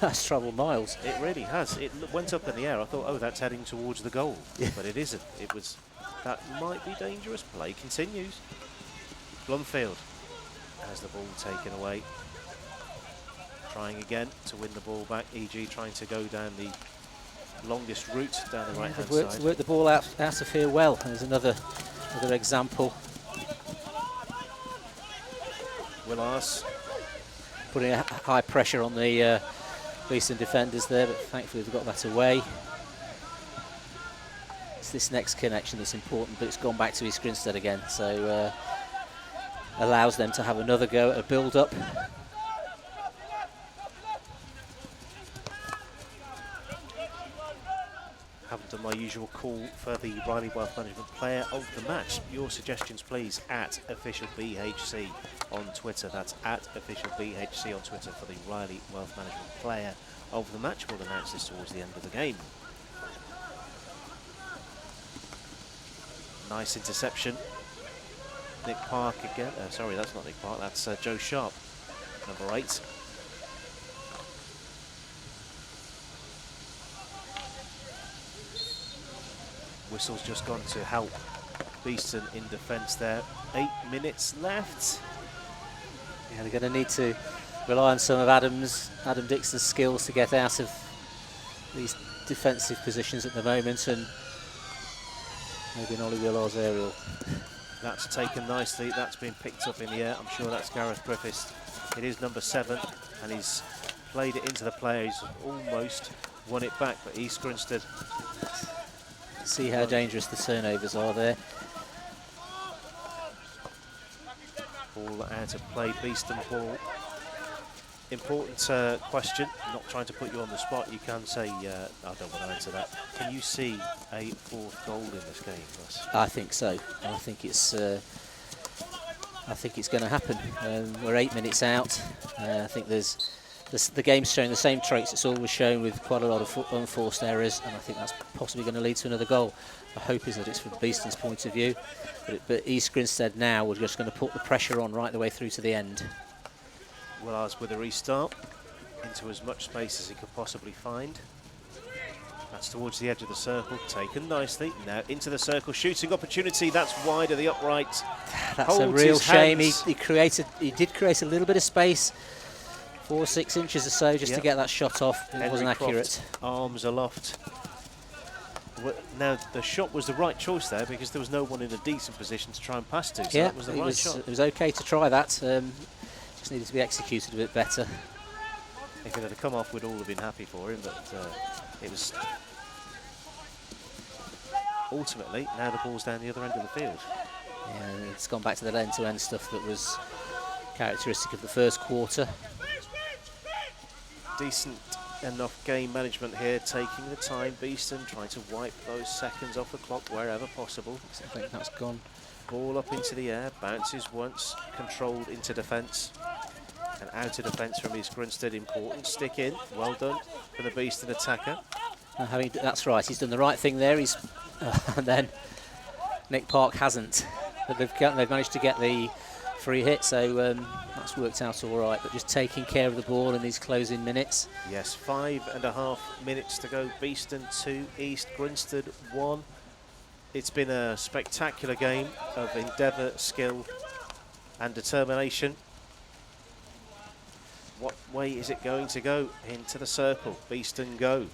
That's travelled miles. It really has. It went up in the air. I thought, oh, that's heading towards the goal. Yeah. But it isn't. It was, that might be dangerous. Play continues. Blumfield has the ball taken away. Trying again to win the ball back. EG trying to go down the longest route down the right-hand side. Worked the ball out of here well. There's another example. Willars putting a high pressure on the Beeston defenders there, but thankfully they've got that away. It's this next connection that's important, but it's gone back to East Grinstead again, so allows them to have another go at a build-up. Haven't done my usual call for the Riley Wealth Management Player of the Match. Your suggestions, please, at @officialBHC on Twitter. That's at @officialBHC on Twitter for the Riley Wealth Management Player of the Match. We'll announce this towards the end of the game. Nice interception. Nick Park again. Sorry, that's not Nick Park. That's Joe Sharp, number 8. Whistle's just gone to help Beeston in defence there. 8 minutes left. Yeah, they're going to need to rely on some of Adam Dixon's skills to get out of these defensive positions at the moment, and maybe an Ollie Willars aerial. That's taken nicely. That's been picked up in the air. I'm sure that's Gareth Griffiths. It is number 7, and he's played it into the players, almost won it back, but East Grinstead. See how dangerous the turnovers are there. Ball out of play, Beeston ball. Important question, not trying to put you on the spot, you can say, I don't want to answer that. Can you see a fourth goal in this game, Russ? I think so. I think it's going to happen. We're 8 minutes out. I think the game's showing the same traits it's always shown, with quite a lot of unforced errors, and I think that's possibly going to lead to another goal. The hope is that it's from Beeston's point of view, but East Grinstead now, we're just going to put the pressure on right the way through to the end. Willars with a restart into as much space as he could possibly find. That's towards the edge of the circle, taken nicely. Now into the circle, shooting opportunity. That's wide of the upright. That's a real shame. He did create a little bit of space, 4 or 6 inches or so, just to get that shot off. It wasn't accurate. Arms aloft. Now the shot was the right choice there, because there was no one in a decent position to try and pass to. So yeah, that was the right shot. It was okay to try that. Just needed to be executed a bit better. If it had come off, we'd all have been happy for him, but it was ultimately, now the ball's down the other end of the field. Yeah, it's gone back to that end-to-end stuff that was characteristic of the first quarter. Decent enough game management here, taking the time. Beeston trying to wipe those seconds off the clock wherever possible. I think that's gone. Ball up into the air, bounces once, controlled into defence. And out of defence from East Grinstead, important. Stick in, well done for the Beeston attacker. That's right, he's done the right thing there. He's and then Nick Park hasn't. But they've managed to get the free hit, so that's worked out all right. But just taking care of the ball in these closing minutes. Yes, 5.5 minutes to go. Beeston 2, East Grinstead 1. It's been a spectacular game of endeavour, skill and determination. What way is it going to go? Into the circle. Beeston go.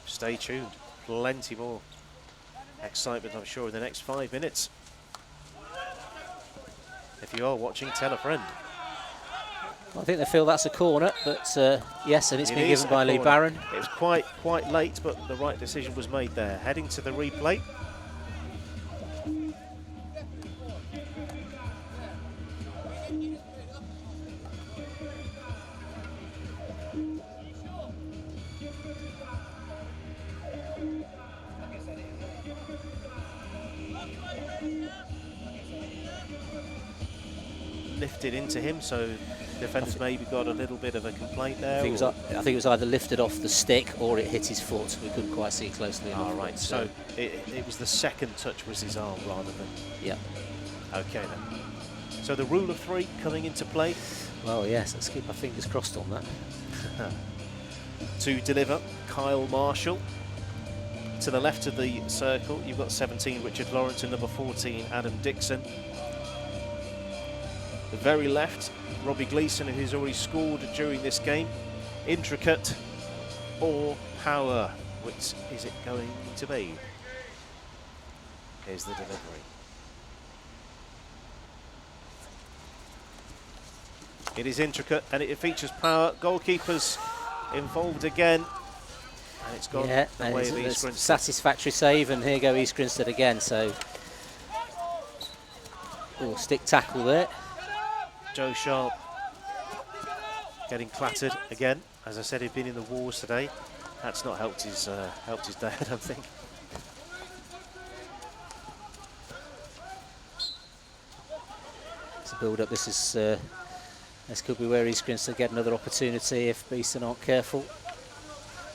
Stay tuned. Plenty more excitement, I'm sure, in the next 5 minutes. If you are watching, tell a friend. I think they feel that's a corner, but yes, and it's been given by Lee corner. Barron. It was quite late, but the right decision was made there. Heading to the replay. Lifted into him, so defenders maybe got a little bit of a complaint there. I think it was either lifted off the stick or it hit his foot. We couldn't quite see closely enough. All right, so it was the second touch was his arm rather than... Yeah. Okay then. So the rule of 3 coming into play. Well, yes, let's keep our fingers crossed on that. To deliver, Kyle Marshall. To the left of the circle, you've got 17, Richard Lawrence, and number 14, Adam Dixon. The very left, Robbie Gleeson, who's already scored during this game. Intricate or power? Which is it going to be? Here's the delivery. It is intricate and it features power. Goalkeepers involved again. And it's gone the way of East Grinstead. Satisfactory save, and here go East Grinstead again. So, stick tackle there. Joe Sharp getting clattered again. As I said, he'd been in the wars today. That's not helped his day, I don't think. It's a build-up. This could be where East Grinstead get another opportunity if Beeston aren't careful.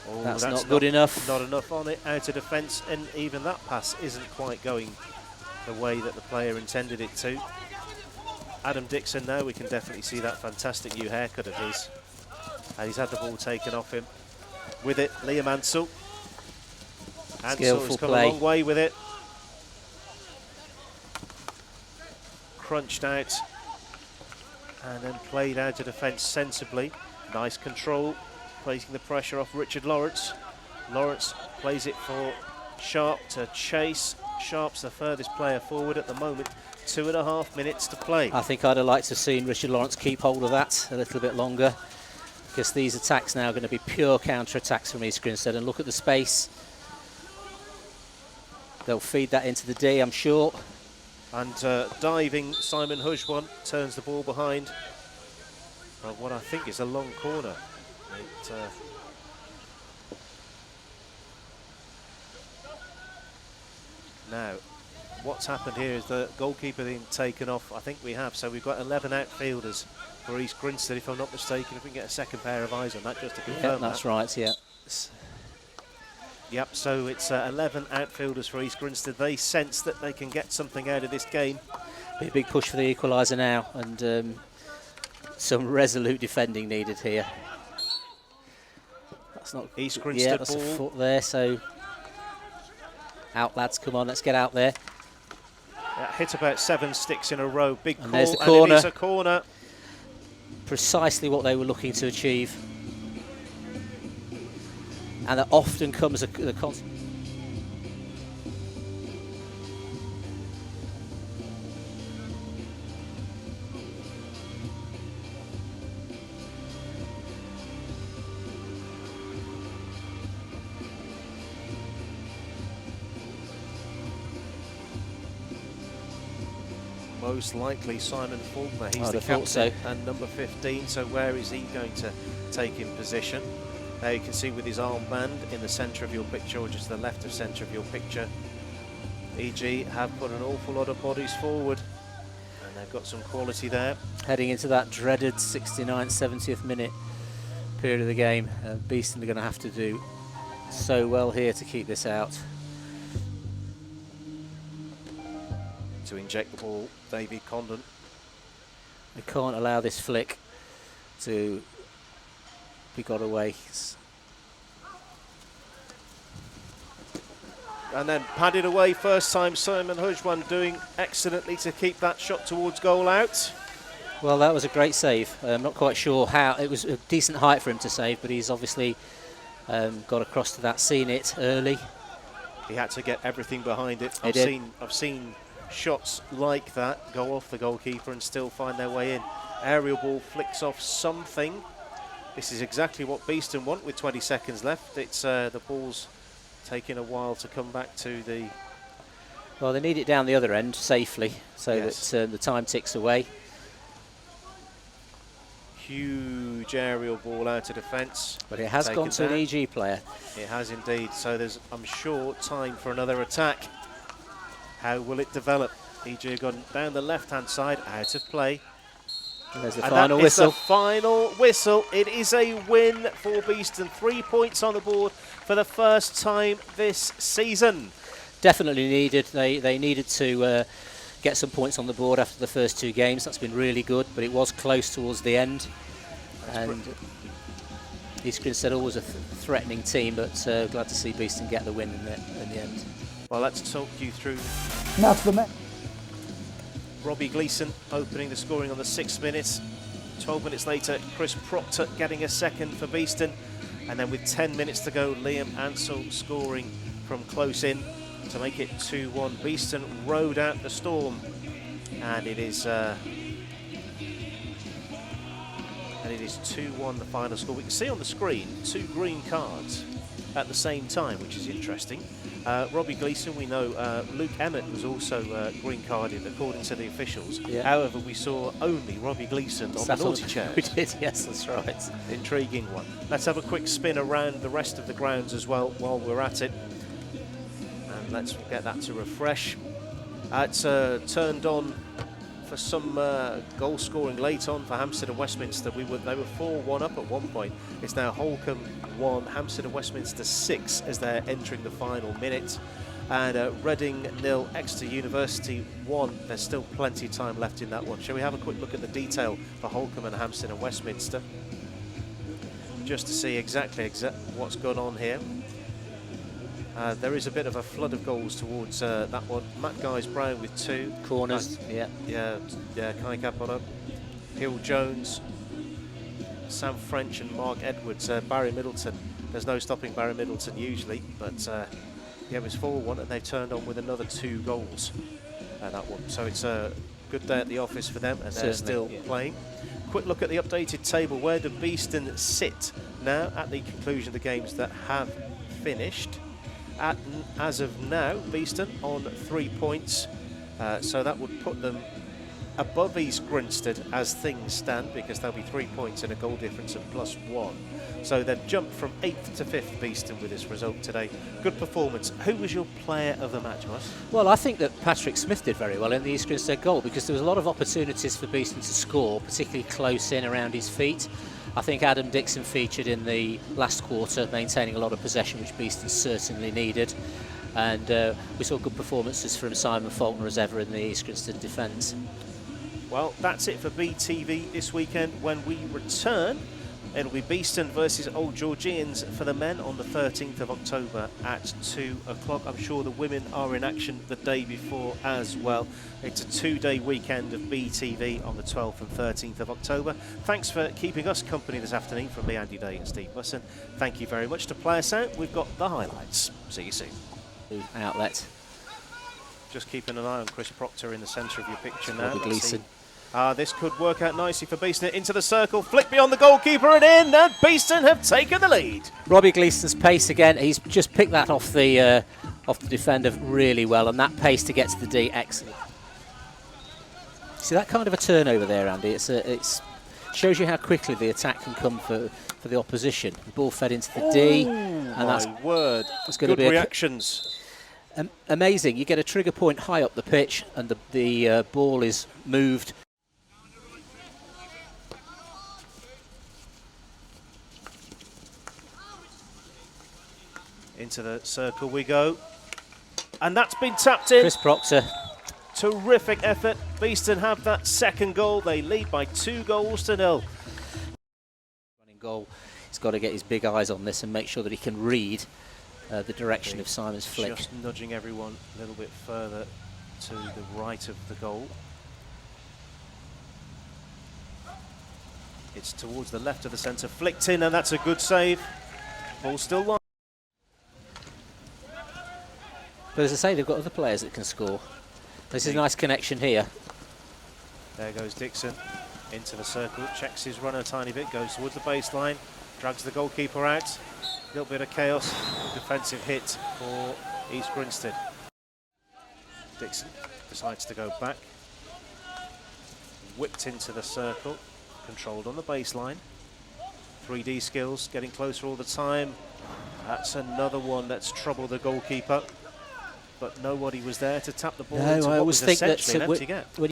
Oh, that's not good enough. Not enough on it, out of defence, and even that pass isn't quite going the way that the player intended it to. Adam Dixon now, we can definitely see that fantastic new haircut of his. And he's had the ball taken off him. With it, Liam Ansell. Ansell has come a long way with it. Crunched out. And then played out of defence sensibly. Nice control, placing the pressure off Richard Lawrence. Lawrence plays it for Sharp to chase. Sharp's the furthest player forward at the moment. 2.5 minutes to play. I think I'd have liked to have seen Richard Lawrence keep hold of that a little bit longer, because these attacks now are going to be pure counter-attacks from East Grinstead. And look at the space. They'll feed that into the D, I'm sure. And diving Simon Hujwan turns the ball behind. Well, what I think is a long corner. Now, what's happened here is the goalkeeper being taken off. I think we have. So we've got 11 outfielders for East Grinstead, if I'm not mistaken. If we can get a second pair of eyes on that, just to confirm that's that. right, yeah. Yep, so it's 11 outfielders for East Grinstead. They sense that they can get something out of this game. Be a big push for the equaliser now, and some resolute defending needed here. That's not East Grinstead yeah, that's ball. a foot there, so out lads, come on, let's get out there. Hit about 7 sticks in a row. Big And call, there's the and corner. it is a corner. Precisely what they were looking to achieve. And that often comes the Most likely Simon Faulkner. He's I'd the have thought captain so. and number 15. So where is he going to take in position? There you can see with his armband in the centre of your picture, or just the left of centre of your picture. EG have put an awful lot of bodies forward, and they've got some quality there. heading into that dreaded 69th, 70th minute period of the game. Beeston are going to have to do so well here to keep this out. To inject the ball, David Condon. We can't allow this flick to be got away. And then padded away first time. Simon Hujwan doing excellently to keep that shot towards goal out. Well, that was a great save. I'm not quite sure how. It was a decent height for him to save, but he's obviously got across to that, seen it early. He had to get everything behind it. He I've seen shots like that go off the goalkeeper and still find their way in. Aerial ball flicks off something. This is exactly what Beeston want with 20 seconds left. It's the ball's taking a while to come back to the... Well, they need it down the other end safely, so Yes. that the time ticks away. Huge aerial ball out of defence. But it has gone to an EG player. It has indeed. So there's, I'm sure, time for another attack. How will it develop? EG have gone down the left-hand side, out of play. There's the And final that is whistle. the final whistle. It is a win for Beeston. 3 points on the board for the first time this season. Definitely needed. They needed to get some points on the board after the first 2 games. That's been really good, but it was close towards the end. And East Grinstead always a threatening team, but glad to see Beeston get the win in the end. Well, let's talk you through Now to the men. Robbie Gleeson opening the scoring on the 6th minute. 12 minutes later, Chris Proctor getting a second for Beeston. And then with 10 minutes to go, Liam Ansell scoring from close in to make it 2-1. Beeston rode out the storm, and it is 2-1 the final score. We can see on the screen 2 green cards at the same time, which is interesting. Robbie Gleeson, we know Luke Emmett was also green carded according to the officials. Yeah. However, we saw only Robbie Gleeson on the naughty chair. We did, yes, that's right. Intriguing one. Let's have a quick spin around the rest of the grounds as well while we're at it. And let's get that to refresh. It's turned on for some goal scoring late on for Hampstead and Westminster. They were 4-1 up at one point. It's now Holcombe 1, Hampstead and Westminster 6 as they're entering the final minute. And Reading 0, Exeter University 1. There's still plenty of time left in that one. Shall we have a quick look at the detail for Holcombe and Hampstead and Westminster, just to see exactly what's gone on here. There is a bit of a flood of goals towards that one. Matt Guys-Brown with 2. Corners, yeah. Kai Capono, Hill Jones, Sam French and Mark Edwards. Barry Middleton, there's no stopping Barry Middleton usually, but it was 4-1 and they've turned on with another 2 goals. that one. So it's a good day at the office for them, and they're Certainly, still playing. Quick look at the updated table. Where do Beeston sit now at the conclusion of the games that have finished? As of now, Beeston on 3 points, so that would put them above East Grinstead as things stand, because there'll be 3 points and a goal difference of +1. So they've jumped from 8th to 5th, Beeston, with this result today. Good performance. Who was your player of the match, Russ? Well, I think that Patrick Smith did very well in the East Grinstead goal, because there was a lot of opportunities for Beeston to score, particularly close in around his feet. I think Adam Dixon featured in the last quarter, maintaining a lot of possession, which Beeston certainly needed. And we saw good performances from Simon Faulkner as ever in the East Grinstead defence. Well, that's it for BeeTV this weekend. When we return, it'll be Beeston versus Old Georgians for the men on the 13th of October at 2 o'clock. I'm sure the women are in action the day before as well. It's a 2-day weekend of BeeTV on the 12th and 13th of October. Thanks for keeping us company this afternoon from me, Andy Day and Steve Musson. Thank you very much. To play us out, we've got the highlights. See you soon. Outlet. Just keeping an eye on Chris Proctor in the centre of your picture now. Gleeson. This could work out nicely for Beeston. Into the circle, flick beyond the goalkeeper and in, and Beeston have taken the lead. Robbie Gleeson's pace again. He's just picked that off the defender really well, and that pace to get to the D, excellent. See that kind of a turnover there, Andy. It's shows you how quickly the attack can come for the opposition. The ball fed into the D, and that's word. It's going to Good be reactions. Amazing. You get a trigger point high up the pitch, and the ball is moved. Into the circle we go. And that's been tapped in. Chris Proctor. Terrific effort. Beeston have that second goal. They lead by 2-0. Running goal. He's got to get his big eyes on this and make sure that he can read the direction of Simon's flick. Just nudging everyone a little bit further to the right of the goal. It's towards the left of the centre. Flicked in, and that's a good save. Ball still live. But as I say, they've got other players that can score. This is a nice connection here. There goes Dixon into the circle, checks his run a tiny bit, goes towards the baseline, drags the goalkeeper out. A little bit of chaos, defensive hit for East Grinstead. Dixon decides to go back. Whipped into the circle, controlled on the baseline. 3D skills, getting closer all the time. That's another one that's troubled the goalkeeper. But nobody was there to tap the ball into what was essentially an empty gap. That's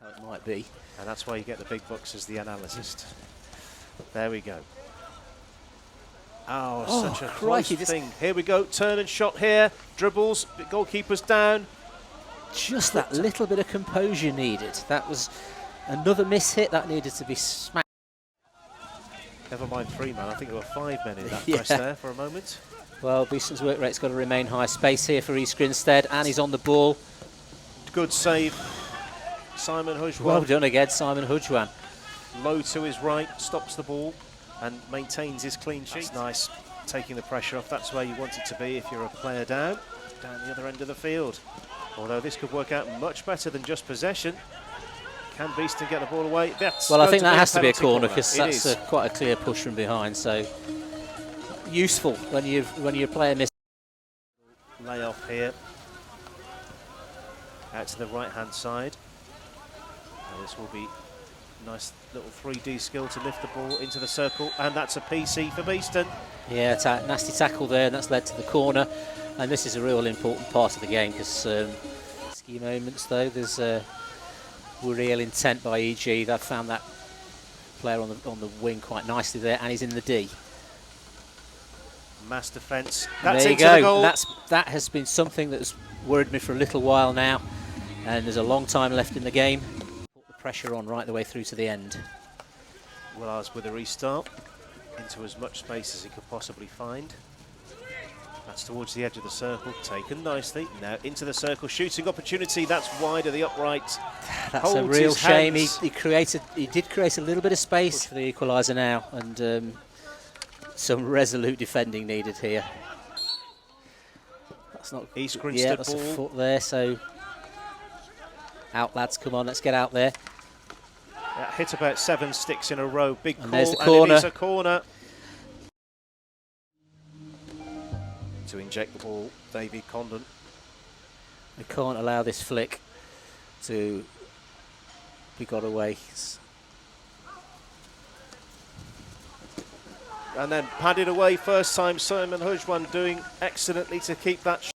how it might be. And that's why you get the big bucks as the analyst. There we go. Oh, such a close thing. Here we go, turn and shot here. Dribbles, goalkeeper's down. Just that little bit of composure needed. That was another miss hit that needed to be smacked. Never mind 3 men, I think there were 5 men in that press there for a moment. Well, Beeston's work rate's got to remain high. Space here for East Grinstead, and he's on the ball. Good save. Simon Hujwan. Well done again, Simon Hujwan. Low to his right, stops the ball and maintains his clean sheet. That's nice, taking the pressure off. That's where you want it to be if you're a player down the other end of the field. Although this could work out much better than just possession. Can Beeston get the ball away? Well, I think that has to be a corner, because that's quite a clear push from behind. So useful when your player misses. Lay off here. Out to the right-hand side. And this will be a nice little 3D skill to lift the ball into the circle, and that's a PC for Beeston. Yeah, it's a nasty tackle there, and that's led to the corner. And this is a real important part of the game, because ski moments though, there's real intent by EG. They've found that player on the wing quite nicely there, and he's in the D. Mass defence. That's there you into go. The goal. That has been something that's worried me for a little while now, and there's a long time left in the game. Put the pressure on right the way through to the end. Willars with a restart into as much space as he could possibly find. That's towards the edge of the circle, taken nicely. Now into the circle, shooting opportunity. That's wide of the upright. That's a real shame. He did create a little bit of space for the equaliser now, and some resolute defending needed here. That's not East Grinstead yeah, that's ball. a foot there. So Out, lads, come on, let's get out there. Yeah, hit about 7 sticks in a row. Big call, there's the and corner. it is a corner. To inject the ball, David Condon. We can't allow this flick to be got away. And then padded away first time. Simon Hujwan doing excellently to keep that